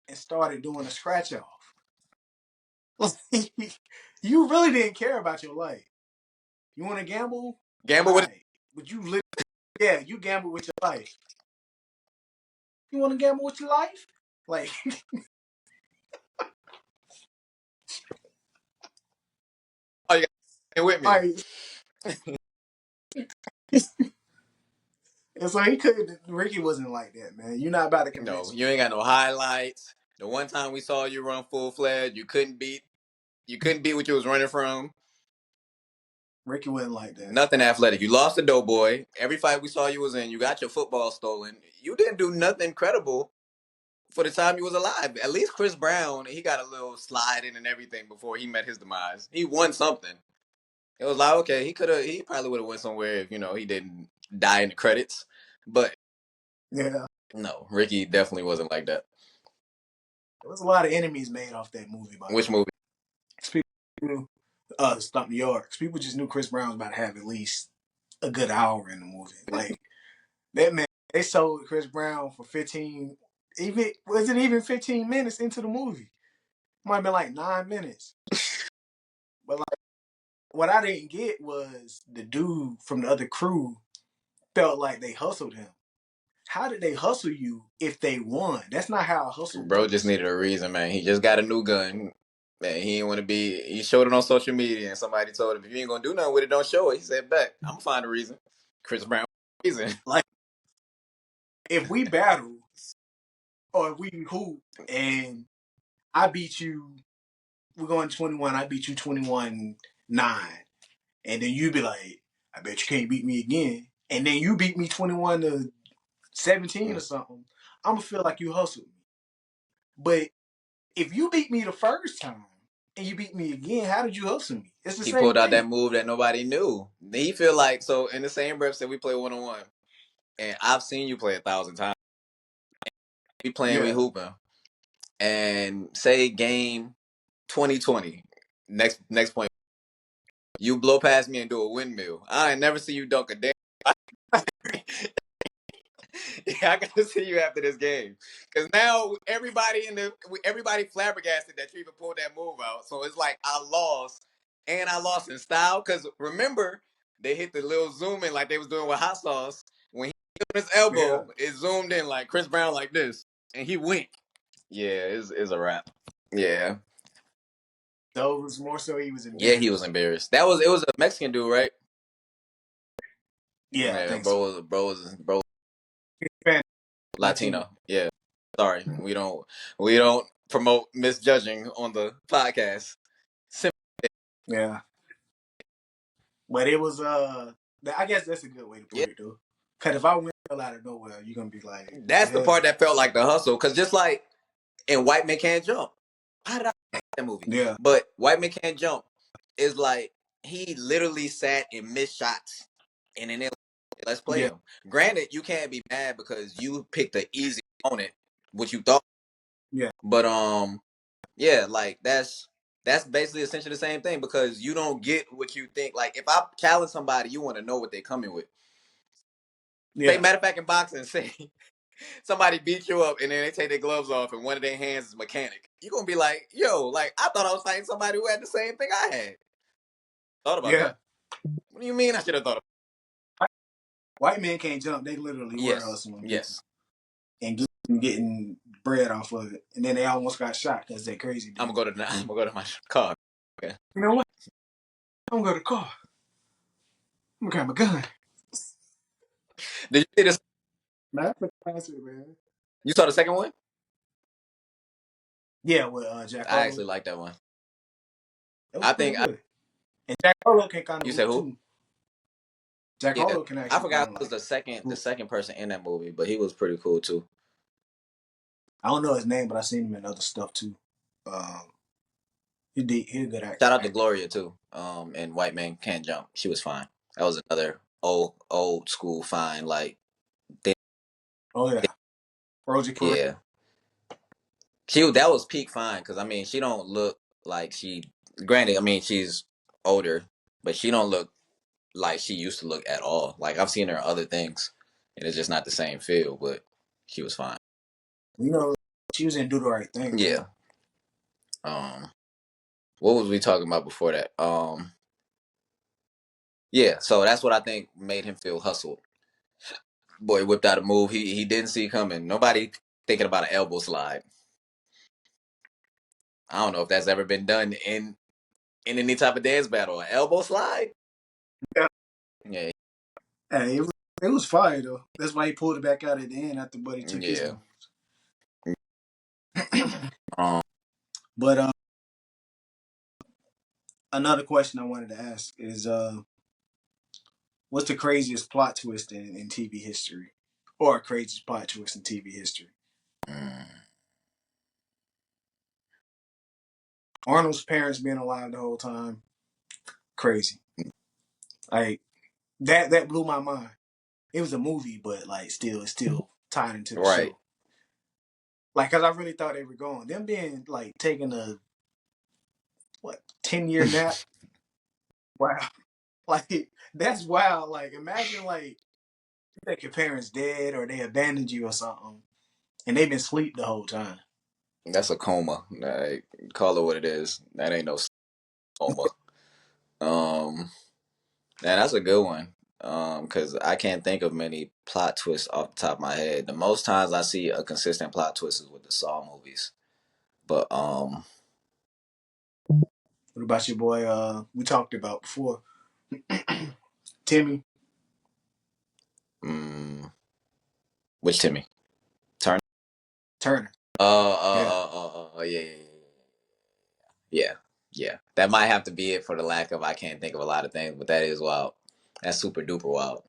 and started doing a scratch off. You really didn't care about your life. You want to gamble? gamble All with. right. But yeah, you gamble with your life. You want to gamble with your life? Like, Oh, you got with all me. right. And so he couldn't, Ricky wasn't like that, man. You're not about to No, convince me. you ain't got no highlights. The one time we saw you run full fledged, you couldn't beat. You couldn't beat what you was running from. Ricky wasn't like that. Nothing athletic. You lost the Doughboy. Every fight we saw you was in, you got your football stolen. You didn't do nothing credible for the time you was alive. At least Chris Brown, he got a little slide in and everything before he met his demise. He won something. It was like, okay, he probably would have went somewhere if, he didn't die in the credits. But Yeah. no, Ricky definitely wasn't like that. There was a lot of enemies made off that movie, by the Which way. movie? People, Stump New York. People just knew Chris Brown was about to have at least a good hour in the movie. Like, that man, they sold Chris Brown for 15, even, was it even 15 minutes into the movie? Might have been like 9 minutes. But like, what I didn't get was the dude from the other crew felt like they hustled him. How did they hustle you if they won? That's not how a hustle Bro just works. needed a reason, man. He just got a new gun. Man, he didn't want to be. He showed it on social media, and somebody told him, "If you ain't gonna do nothing with it, don't show it." He said, "Bet I'm gonna find a reason." Chris Brown reason. Like, if we battle or if we hoop and I beat you, we're going 21, I beat you 21-9. And then you be like, I bet you can't beat me again. And then you beat me 21-17 or something. I'm going to feel like you hustled me. But if you beat me the first time and you beat me again. How did you hustle me? It's the He same pulled out that thing. move that nobody knew. He feel like, so in the same breath that we play 1-on-1, and I've seen you play 1,000 times. We playing, we Yeah, hooping, and say game 2020. Next point, you blow past me and do a windmill. I ain't never see you dunk a damn. Yeah, I gotta see you after this game, because now everybody flabbergasted that you even pulled that move out. So it's like I lost, and I lost in style. Because remember, they hit the little zoom in like they was doing with hot sauce. When he hit his yeah. elbow, it zoomed in like Chris Brown like this, and he winked. Yeah, it's a wrap. Yeah, So it was more so he was yeah, he was embarrassed. embarrassed. It was a Mexican dude, right? Yeah, I Yeah, think so. bro Fan Latino. Latino. Yeah. Sorry, we don't promote misjudging on the podcast. Yeah, but it was I guess that's a good way to Yeah, put it though. Cause if I went out of nowhere, you're gonna be like, "What the that's the hell?" part that felt like the hustle. Because just like in White Man Can't Jump, how did I like that movie? Yeah, But White Man Can't Jump is like he literally sat and missed shots, and then let's play yeah, him. Granted, you can't be mad because you picked the easy opponent, which you thought. yeah, But yeah, like that's basically essentially the same thing because you don't get what you think. Like if I challenge somebody, you want to know what they're coming with. Say yeah, matter of fact in boxing, say somebody beat you up and then they take their gloves off and one of their hands is mechanic. You're gonna be like, yo, like I thought I was fighting somebody who had the same thing I had. Thought about yeah. that. What do you mean I should have thought of White man can't jump. They literally were Yes. hustling people Yes. and getting bread off of it, and then they almost got shot because that crazy I'm dude. gonna go to I'm gonna go to my car. Okay. You know what? I'm gonna go to the car. I'm gonna grab my gun. Did you see this? That's a classic, man. You saw the second one? Yeah, with Jack I Harlow. actually like that one. That was I pretty think good. And Jack Harlow can kind of you said hoop who? too. Jack Yeah, Harlow can I actually forgot kind of who was like the hoop. second person in that movie, but he was pretty cool too. I don't know his name, but I seen him in other stuff too. Um, he a good Shout out to actor. Gloria too. And White Man Can't Jump. She was fine. That was another old school fine. Like Oh yeah, Rosie Perez. yeah, that was peak fine because I mean she don't look like she. Granted, I mean she's older, but she don't look like she used to look at all. Like I've seen her in other things, and it's just not the same feel. But she was fine. You know, she was in Do the Right Thing too. Yeah. Um, what was we talking about before that? Yeah. So that's what I think made him feel hustled. Boy whipped out a move he didn't see coming. Nobody thinking about an elbow slide. I don't know if that's ever been done in any type of dance battle. An elbow slide? Yeah. Yeah, Hey, it was fire though. That's why he pulled it back out at the end after Buddy took his yeah. moves. Um, But another question I wanted to ask is what's the craziest plot twist in TV history? Or a craziest plot twist in TV history? mm, Arnold's parents being alive the whole time, crazy. Like that blew my mind. It was a movie, but like it's still tied into the right. show. Like, cause I really thought they were going. Them being like taking a what 10-year nap. Wow, like that's wild. Like imagine like your parents dead or they abandoned you or something, and they've been asleep the whole time. That's a coma. Like, call it what it is. That ain't no coma. Um, Man, that's a good one. Because I can't think of many plot twists off the top of my head. The most times I see a consistent plot twist is with the Saw movies. But What about your boy? We talked about before, Timmy mm, which Timmy? Turn. Turner. Yeah, Yeah, yeah, yeah. That might have to be it for the lack of I can't think of a lot of things, but that is wild. That's super duper wild.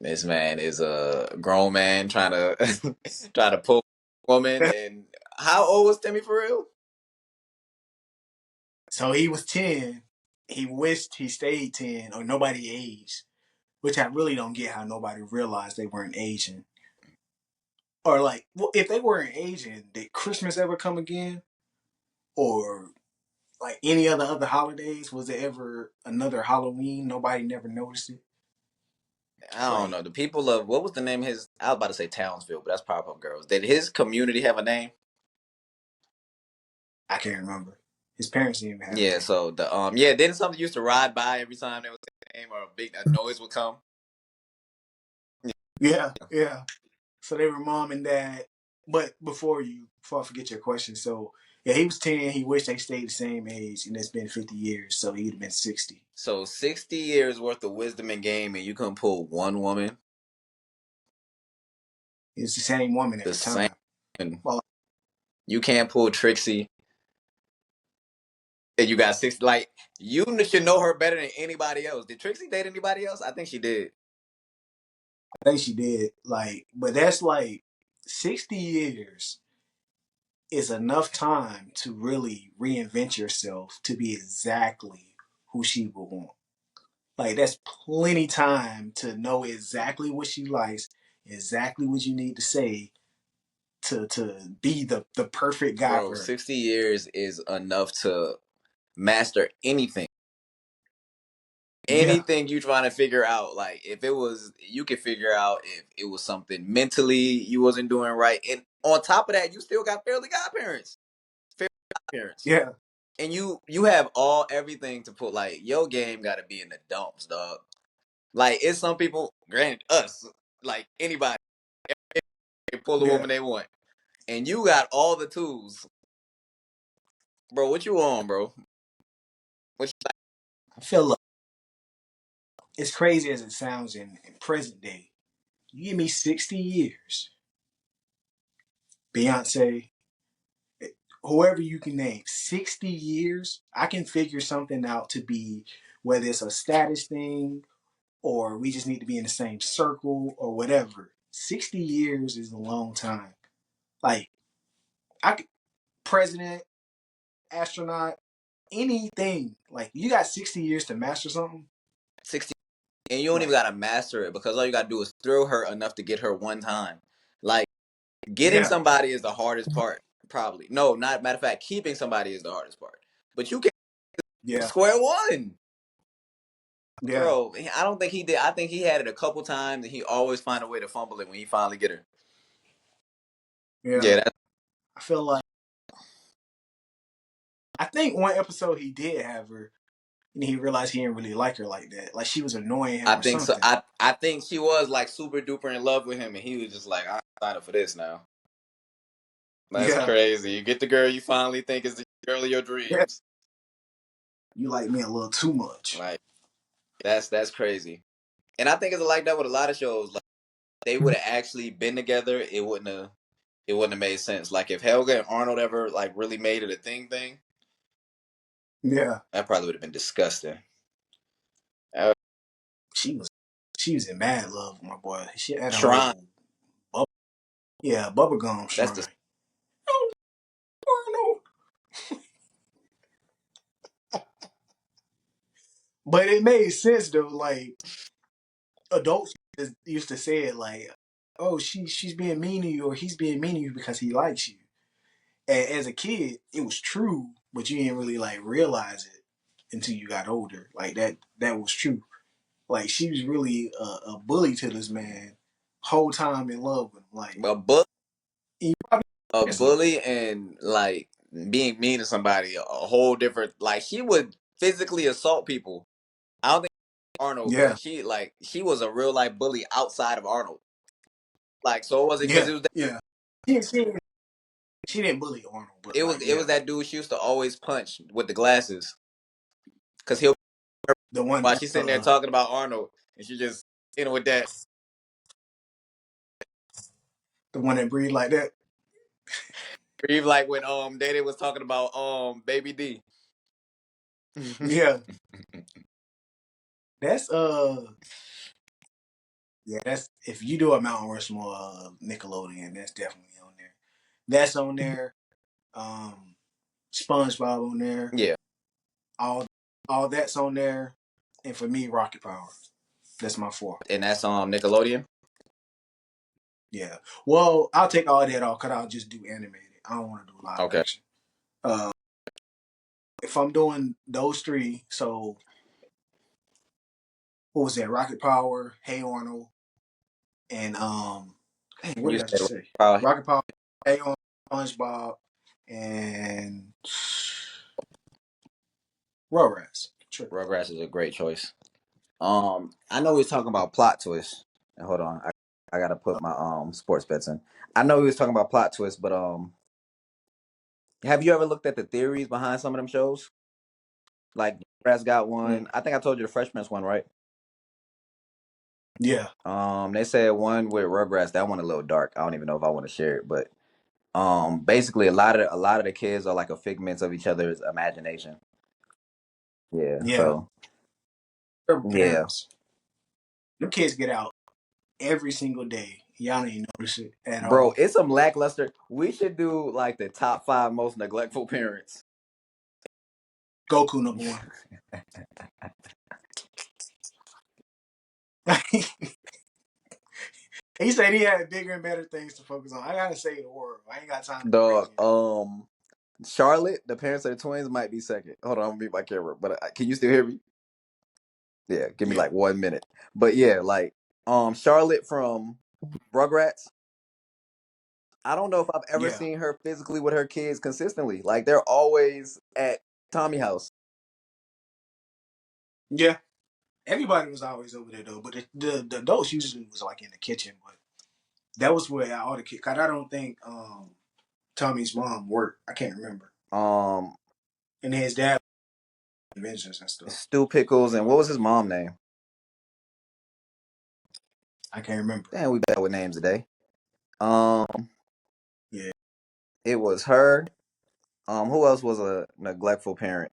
This man is a grown man trying to try to pull a woman. And how old was Timmy for real? So he was 10. He wished he stayed 10 or nobody aged, which I really don't get how nobody realized they weren't aging. Or like, well, if they weren't aging, did Christmas ever come again? Or like any other holidays, was there ever another Halloween? Nobody never noticed it. I don't Like know. The people of what was the name of his? I was about to say Townsville, but that's Powerpuff Girls. Did his community have a name? I can't remember. His parents didn't even have a Yeah. name. So the yeah, didn't something used to ride by every time there was a name or a noise would come? Yeah, yeah. So they were mom and dad. But before I forget your question, so yeah, he was 10. He wished they stayed the same age, and it's been 50 years, so he'd have been 60. So 60 years worth of wisdom and game, and you couldn't pull one woman It's the same woman at the the same. time. Well, You can't pull Trixie, and you got six. Like you should know her better than anybody else. Did Trixie date anybody else? I think she did. I think she did. Like, but that's like 60 years is enough time to really reinvent yourself to be exactly who she would want. Like that's plenty time to know exactly what she likes, exactly what you need to say to be the perfect guy Bro, for her. 60 years is enough to master anything. Yeah, Anything you trying to figure out. Like if it was you could figure out if it was something mentally you wasn't doing right. And on top of that, you still got fairly godparents. Fairly godparents. yeah, And you have all everything to put like your game gotta be in the dumps, dog. Like it's some people, granted us, like anybody can pull the yeah. woman they want. And you got all the tools. Bro, what you on, bro? What you I feel like as crazy as it sounds in present day, you give me 60 years, Beyonce, whoever you can name, 60 years, I can figure something out to be whether it's a status thing or we just need to be in the same circle or whatever. 60 years is a long time. Like, I could, president, astronaut, anything. Like, you got 60 years to master something. 60 and you don't even Like, gotta master it because all you gotta do is thrill her enough to get her one time. Like getting yeah, somebody is the hardest part, probably. No, not matter of fact, keeping somebody is the hardest part. But you can yeah, square one. yeah, Bro, I don't think he did. I think he had it a couple times and he always find a way to fumble it when he finally get her. yeah. Yeah, that's I feel like, I think one episode he did have her and he realized he didn't really like her like that. Like, she was annoying I him or think so. something. I think she was like super duper in love with him, and he was just like, "I'm signed up for this now." That's Yeah, crazy. You get the girl you finally think is the girl of your yeah. dreams. You like me a little too much. Like that's crazy. And I think it's like that with a lot of shows. Like they would have actually been together, it wouldn't have made sense. Like if Helga and Arnold ever like really made it a thing, Yeah. that probably would have been disgusting. Uh, She was she was in mad love with my boy. She had a Shrine. whole yeah, bubblegum That's the shrine. Oh, Arnold. But it made sense though. Like adults used to say it like, "Oh, she's being mean to you, or he's being mean to you because he likes you." And as a kid, it was true, but you didn't really like realize it until you got older. Like that was true. Like she was really a bully to this man, whole time in love with him. Like a book, he probably a missing him. bully, and like being mean to somebody, a whole different. Like she would physically assault people. I don't think Arnold, Yeah, but she was a real life bully outside of Arnold. Like so it wasn't because yeah, it was yeah. She didn't bully Arnold, but it was like it was yeah, that dude she used to always punch with the glasses because he'll the one while she's sitting there talking about Arnold and she just with that the one that breathed like that. breathe like when Daddy was talking about Baby D. Yeah, that's yeah, that's if you do a Mountain Rushmore Nickelodeon, that's definitely on there. That's on there. Um, SpongeBob on there. Yeah, all all that's on there. And for me, Rocket Power. That's my four. And that's Nickelodeon. Yeah. Well, I'll take all that off because I'll just do animated. I don't want to do live Okay. action. Uh, if I'm doing those three, so what was that? Rocket Power, Hey Arnold, and dang, what You did I said just say? Power. Rocket Power, Hey Arnold, SpongeBob, and Rugrats. Tripping. Rugrats is a great choice. I know we was talking about plot twists. And hold on, I gotta put my sports bets in. I know we was talking about plot twists, but have you ever looked at the theories behind some of them shows? Like Rugrats got one. Mm, I think I told you the Freshman's one, right? yeah, They said one with Rugrats. That one a little dark. I don't even know if I want to share it, but basically a lot of the kids are like a figment of each other's imagination. Yeah. yeah. So Terrible yeah, parents. Them kids get out every single day. Y'all don't even notice it at bro, all. it's some lackluster. We should do like the top 5 most neglectful parents. Goku number one. He said he had bigger and better things to focus on. I gotta save the world. I ain't got time to be Dog. raising y'all. Charlotte, the parents of the twins, might be second. Hold on, I'm gonna mute my camera. But can you still hear me? Yeah, give me Yeah, like 1 minute. But yeah, like Charlotte from Rugrats. I don't know if I've ever yeah, seen her physically with her kids consistently. Like they're always at Tommy house. yeah. Everybody was always over there though, but the adults usually was like in the kitchen. But that was where all the kids. Cause I don't think Tommy's mom worked. I can't remember. Um, And his dad inventions and stuff. Stu Pickles and what was his mom name? I can't remember. Damn, we bad with names today. Um, Yeah, it was her. Who else was a neglectful parent?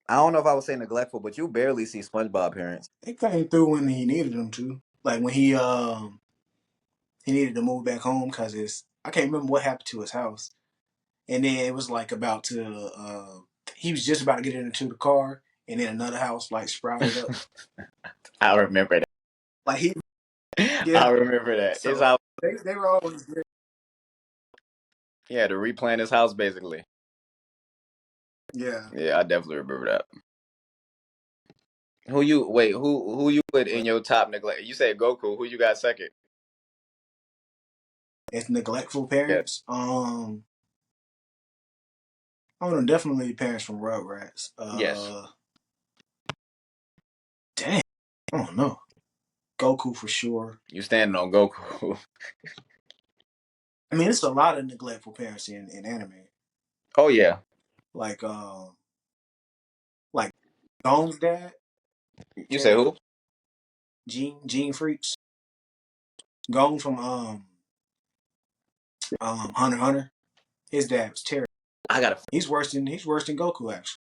I don't know if I would say neglectful, but you barely see SpongeBob parents. they came through when he needed them to. Like when he needed to move back home because his I can't remember what happened to his house. And then it was like about to he was just about to get into the car, and then another house like sprouted up. I remember Like he, that. I yeah. remember that. It's So how they were always good. yeah to replant his house basically. Yeah, Yeah, I definitely remember that. Who you put in but your top neglect? You said Goku. Who you got second? it's neglectful Yeah. parents. I don't know, definitely parents from Rugrats. Yes. Dang, I don't know. Goku for sure. You standing on Goku. I mean, it's a lot of neglectful parents in anime. Oh yeah. Like like Gon's dad, You say who? Gene Freaks. Gon from Hunter x Hunter. His dad was terrible. I gotta He's worse than Goku actually.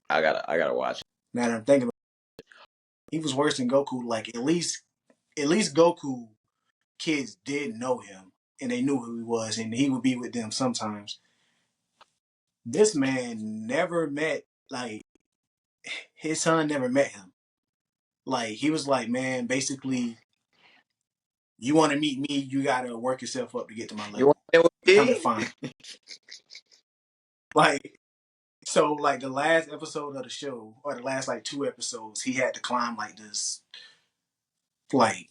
I gotta watch. Now that I'm thinking about it, he was worse than Goku. Like at least Goku kids did know him and they knew who he was and he would be with them sometimes. This man never met like his son never met him. Like he was like, man, basically, you want to meet me, you gotta work yourself up to get to my You want level. to know what Come and he? find like so like the last episode of the show or the last like two episodes, he had to climb like this like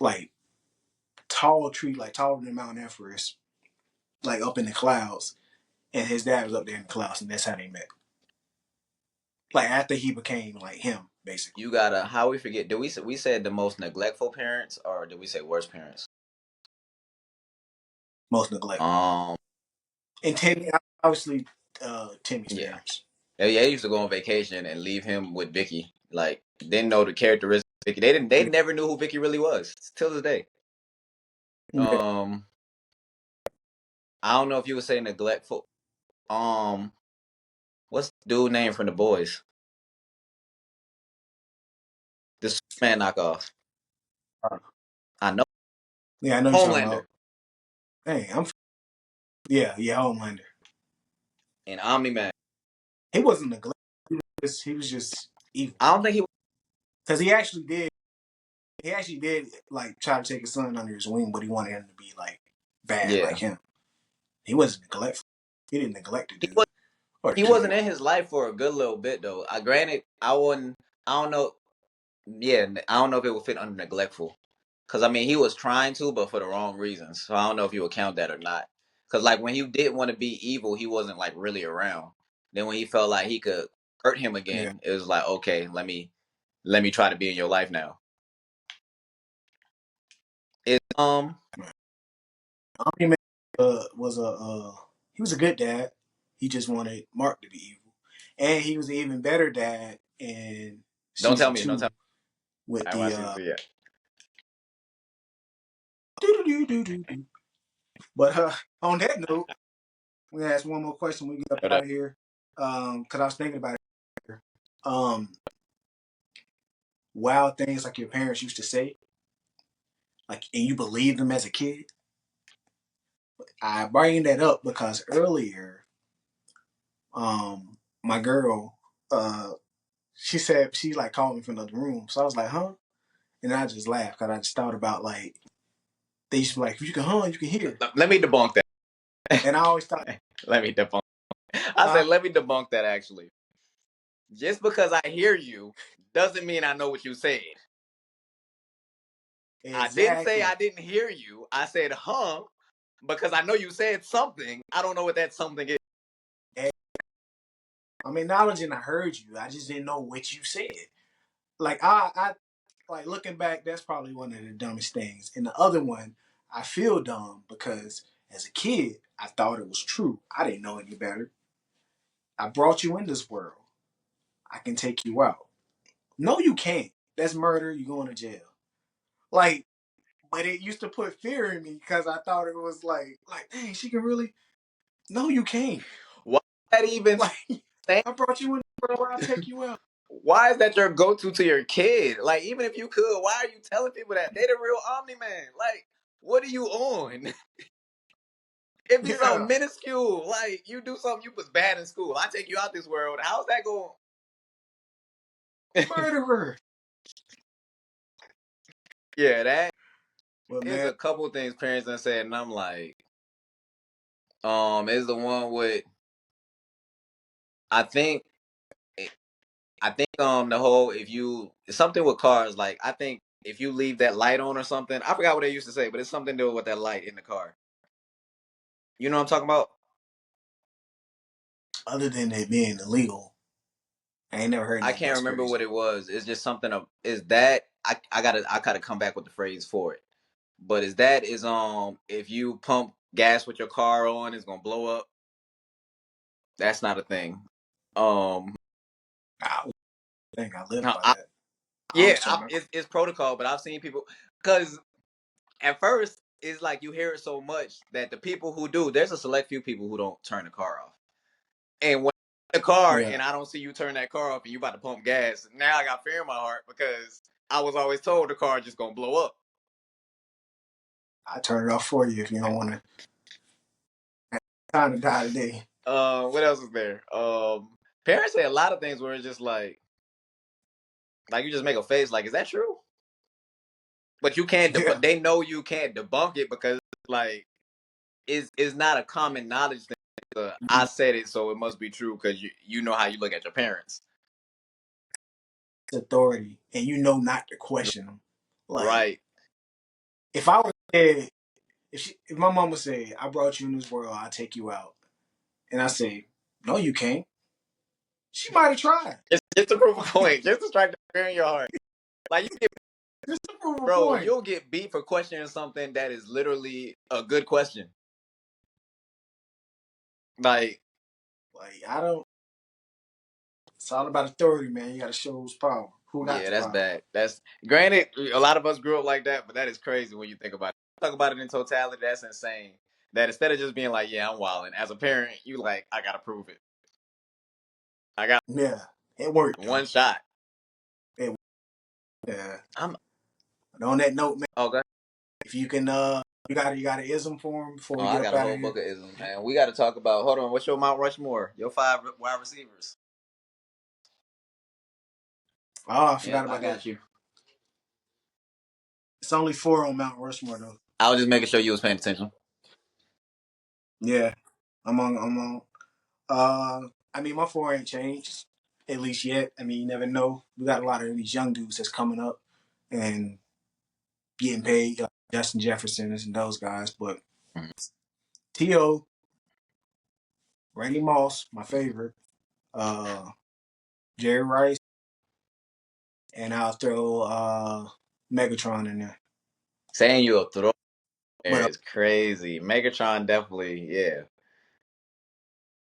like tall tree, like taller than Mount Everest, like up in the clouds, and his dad was up there in the clouds, and that's how they met. Like after he became like him, basically, You gotta. How we forget? Did we said the most neglectful parents, or did we say worst parents? most neglectful. Um. And Timmy, obviously, Timmy's Yeah. parents. Yeah. They used to go on vacation and leave him with Vicky. Like didn't know the characteristics. Of Vicky. They didn't. They Yeah, never knew who Vicky really was till this day. yeah. Um. I don't know if you would say neglectful. Um. What's the dude name from the boys? The Superman knockoff. I know Yeah, I know you're talking Homelander. about. Hey, I'm Yeah, Homelander. And Omni Man. He wasn't neglected. He was just evil. I don't think he. Because he actually did. He actually did like try to take his son under his wing, but he wanted him to be like bad Yeah, like him. He wasn't neglectful. He didn't neglect the he dude was. or the He wasn't kid. in his life for a good little bit though. I granted, I wouldn't. I don't know. Yeah, I don't know if it would fit under neglectful. Cause I mean, he was trying to, but for the wrong reasons. So I don't know if you would count that or not. Cause like when he did want to be evil, he wasn't like really around. Then when he felt like he could hurt him Yeah. again, it was like, okay, let me try to be in your life now. It Omni Man was a he was a good dad. He just wanted Mark to be evil, and he was an even better dad in don't tell season me, don't tell two me. with I the watched season 2 yet. doo-doo-doo-doo-doo-doo. But on that note, we gonna ask one more question. We get up Hold out up. of here. Because I was thinking about it. Um, Wild things like your parents used to say, like, and you believed them as a kid. I bring that up because earlier, my girl, she said she like called me from the room, so I was like, huh, and I just laughed because I just thought about like they used to be like, you can you can hear, Let me debunk that. and I always thought, Let me debunk. I huh, said, let me debunk that actually. Just because I hear you doesn't mean I know what you said. I didn't say exactly. I didn't hear you. I said, huh, because I know you said something. I don't know what that something is. I'm acknowledging I heard you. I just didn't know what you said. Like I like looking back, that's probably one of the dumbest things. And the other one, I feel dumb because as a kid, I thought it was true. I didn't know any better. I brought you in this world. I can take you out. No, you can't. That's murder. You going to jail. Like, but it used to put fear in me because I thought it was like, dang, she can really. No, you can't. Why is that even Like, saying? I brought you in the world. I'll take you out. Why is that your go-to to your kid? Like, even if you could, why are you telling people that? They the real Omni Man. Like, what are you on? If it's something Yeah, minuscule, like you do something you was bad in school, I take you out this world. How's that going? murderer. Yeah, that But is man, a couple things parents done said, and I'm like, is the one with I think I think the whole if you something with cars, like I think if you leave that light on or something, I forgot what they used to say, but it's something to do with that light in the car. You know what I'm talking about? other than it being illegal, I ain't never heard I nothing can't that's remember crazy. what it was. It's just something of is that I gotta come back with the phrase for it. But is if you pump gas with your car on, it's gonna blow up. That's not a thing. Um, I think I live I, by I- that. I yeah, always turn my it's protocol, but I've seen people because at first it's like you hear it so much that the people who do, there's a select few people who don't turn the car off. And when I'm in the car yeah. and I don't see you turn that car off and you about to pump gas, now I got fear in my heart because I was always told the car just gonna blow up. I turn it off for you if you don't want to. Time to die today. What else is there? Parents say a lot of things where it's just like you just make a face like, is that true? But you can't. Yeah, They know you can't debunk it because like it's not a common knowledge thing. I said it, so it must be true because you know how you look at your parents. it's authority, and you know not to question them. Like Right. if I was said, if my mama said, "I brought you in this world, I'll take you out," and I say, "No, you can't," she might have tried. Just to prove a Like point, just to strike the fear in your heart. Like you get, just to prove a bro, point. you'll get beat for questioning something that is literally a good question. Like, Like I don't. It's all about authority, man. You got to show who's power. Who got yeah, the that's power? bad. That's granted. A lot of us grew up like that, but that is crazy when you think about it. Talk about it in totality. That's insane. That instead of just being like, "Yeah, I'm wilding," as a parent, you like, "I gotta prove it. I got Yeah, it worked though. one shot." It, yeah. I'm But on that note, man, okay. if you can You got an ism for him before Oh, we I get up got a out whole of here? book of isms, man. We got to talk about. Hold on, what's your Mount Rushmore? Your 5 wide receivers. Oh, I forgot Yep, I about that. got you. It's only 4 on Mount Rushmore though. I was just making sure you was paying attention. Yeah, I'm on. Uh, I mean, my 4 ain't changed at least yet. I mean, you never know. We got a lot of these young dudes that's coming up and getting paid, like Justin Jefferson and those guys. But Mhm. To Randy Moss, my favorite. Uh, Jerry Rice, and I'll throw Megatron in there. Saying you a throw there But is crazy. Megatron definitely, yeah.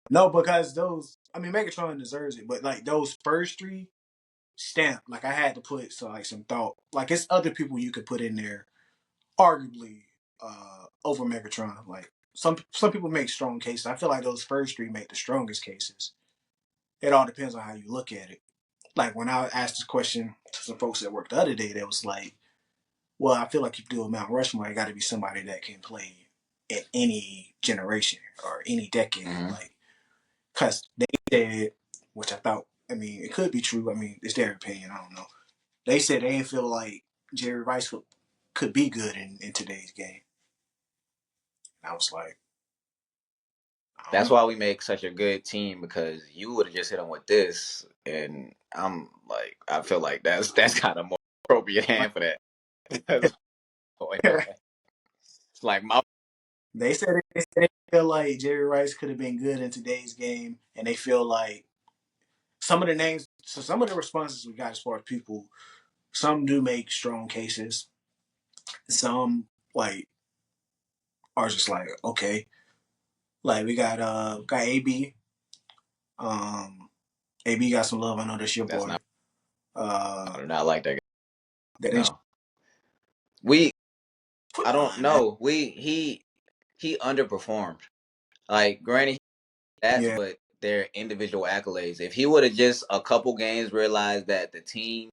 no, because those. I mean, Megatron deserves it, but like those first 3 stamp. Like I had to put some thought. Like it's other people you could put in there, arguably over Megatron. Like some people make strong cases. I feel like those first 3 make the strongest cases. It all depends on how you look at it. Like when I asked this question to some folks at work the other day, that was like, "Well, I feel like if you do a Mount Rushmore, it got to be somebody that can play in any generation or any decade." Mm-hmm. Like, cause they said, which I thought, I mean, it could be true. I mean, it's their opinion. I don't know. They said they didn't feel like Jerry Rice could be good in today's game. And I was like, I don't That's know. why we make such a good team because you would have just hit him with this, and I'm like, I feel like that's kind of more appropriate hand for that. That's what's going on. It's like my They said they feel like Jerry Rice could have been good in today's game, and they feel like some of the names. So some of the responses we got as far as people, some do make strong cases. Some like are just like okay. Like we got AB. Um, AB got some love. I know that's your that's boy. not. Uh, I do not like that guy. then No, we. come I don't on, man. know. He underperformed. Like, granted, that's Yeah, but their individual accolades. If he would have just a couple games realized that the team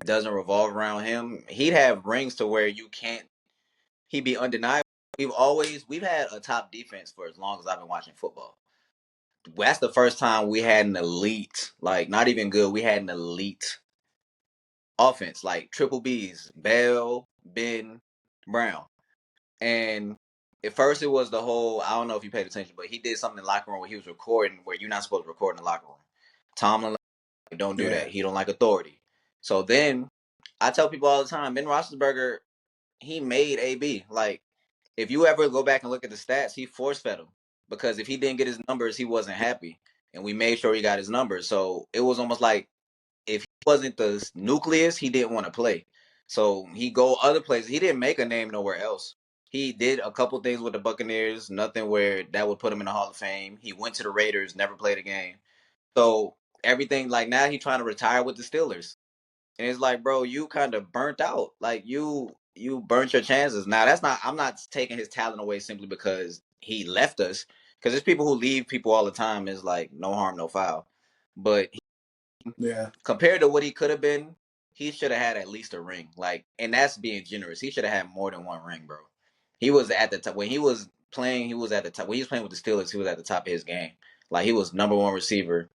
doesn't revolve around him, he'd have rings to where you can't. He'd be undeniable. We've had a top defense for as long as I've been watching football. That's the first time we had an elite, like not even good. We had an elite offense, like triple B's, Bell, Ben, Brown. And at first, it was the whole. I don't know if you paid attention, but he did something in the locker room where he was recording where you're not supposed to record in the locker room. Tomlin, like, don't do that. yeah, He don't like authority. So then, I tell people all the time, Ben Roethlisberger, he made AB. Like, if you ever go back and look at the stats, he force fed him because if he didn't get his numbers, he wasn't happy, and we made sure he got his numbers. So it was almost like if he wasn't the nucleus, he didn't want to play. So he go other places. He didn't make a name nowhere else. He did a couple things with the Buccaneers, nothing where that would put him in the Hall of Fame. He went to the Raiders, never played a game. So everything like now he's trying to retire with the Steelers. And it's like, bro, you kind of burnt out. Like you burnt your chances. Now that's not I'm not taking his talent away simply because he left us. Because there's people who leave people all the time. Is like no harm, no foul. But yeah, compared to what he could have been, he should have had at least a ring. Like, and that's being generous. He should have had more than one ring, bro. He was at the top when he was playing. He was at the top when he was playing with the Steelers. He was at the top of his game. Like he was number one receiver,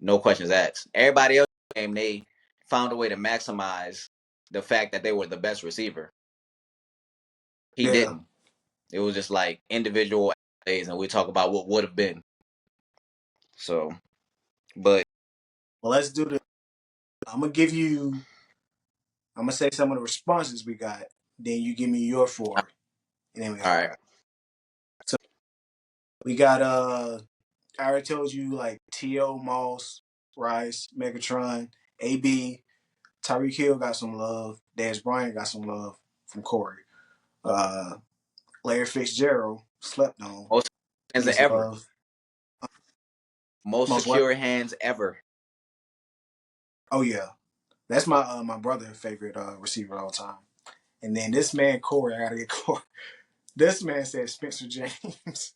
no questions asked. Everybody else in the game, they found a way to maximize the fact that they were the best receiver. He yeah. didn't. It was just like individual days, and we talk about what would have been. So, but Well, let's do this. I'm gonna give you. I'm gonna say some of the responses we got. Then you give me your 4, and then we all got right, wrap. So we got I already told you like T.O. Moss, Rice, Megatron, AB, Tyreek Hill got some love. Dez Bryant got some love from Corey. Uh, Larry Fitzgerald slept on. most He hands gets ever, love. most Most what? secure hands ever. Oh yeah, that's my brother favorite receiver of all time. And then this man Corey, I gotta get Corey. This man said Spencer James.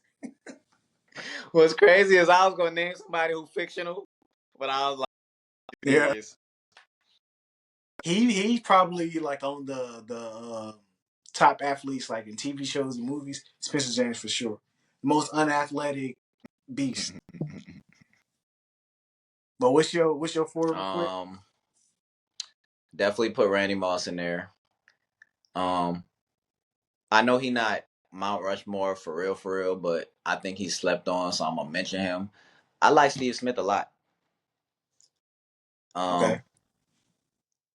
What's crazy is I was gonna name somebody who's fictional, but I was like, Yeah, serious. he probably like on the top athletes like in TV shows and movies, Spencer James for sure. Most unathletic beast. But what's your four real quick? Definitely put Randy Moss in there. I know he not Mount Rushmore for real, but I think he slept on, so I'm gonna mention him. I like Steve Smith a lot. Okay.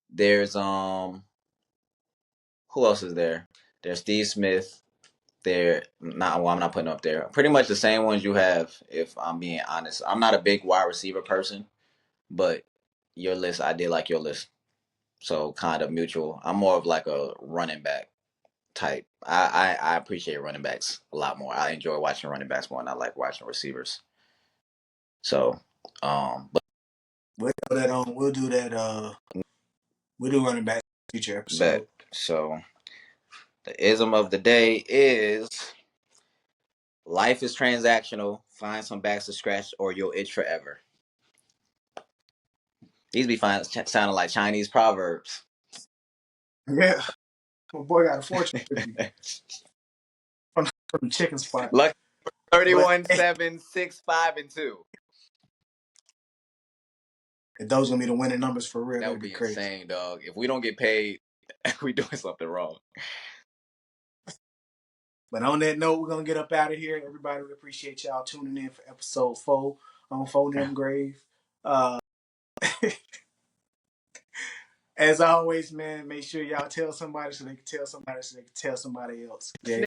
There's who else is there? There's Steve Smith. There, not well, I'm not putting up there. Pretty much the same ones you have. If I'm being honest, I'm not a big wide receiver person, but your list, I did like your list, so kind of mutual. I'm more of like a running back type. I appreciate running backs a lot more. I enjoy watching running backs more than I like watching receivers. So, but We'll do that. We'll do running back future bet. episode. So the ism of the day is life is transactional. Find some backs to scratch or you'll itch forever. These be sounding like Chinese proverbs. Yeah, my boy got a fortune cookie from the chicken spot. Lucky But 31, 7, 6, 5, and 2. if those gonna be the winning numbers for real, That that'd would be be crazy. insane, dog. If we don't get paid, we doing something wrong. But on that note, we're gonna get up out of here. Everybody, we appreciate y'all tuning in for episode 4 on Phone Them Grave. As always, man, make sure y'all tell somebody so they can tell somebody so they can tell somebody else. Yeah.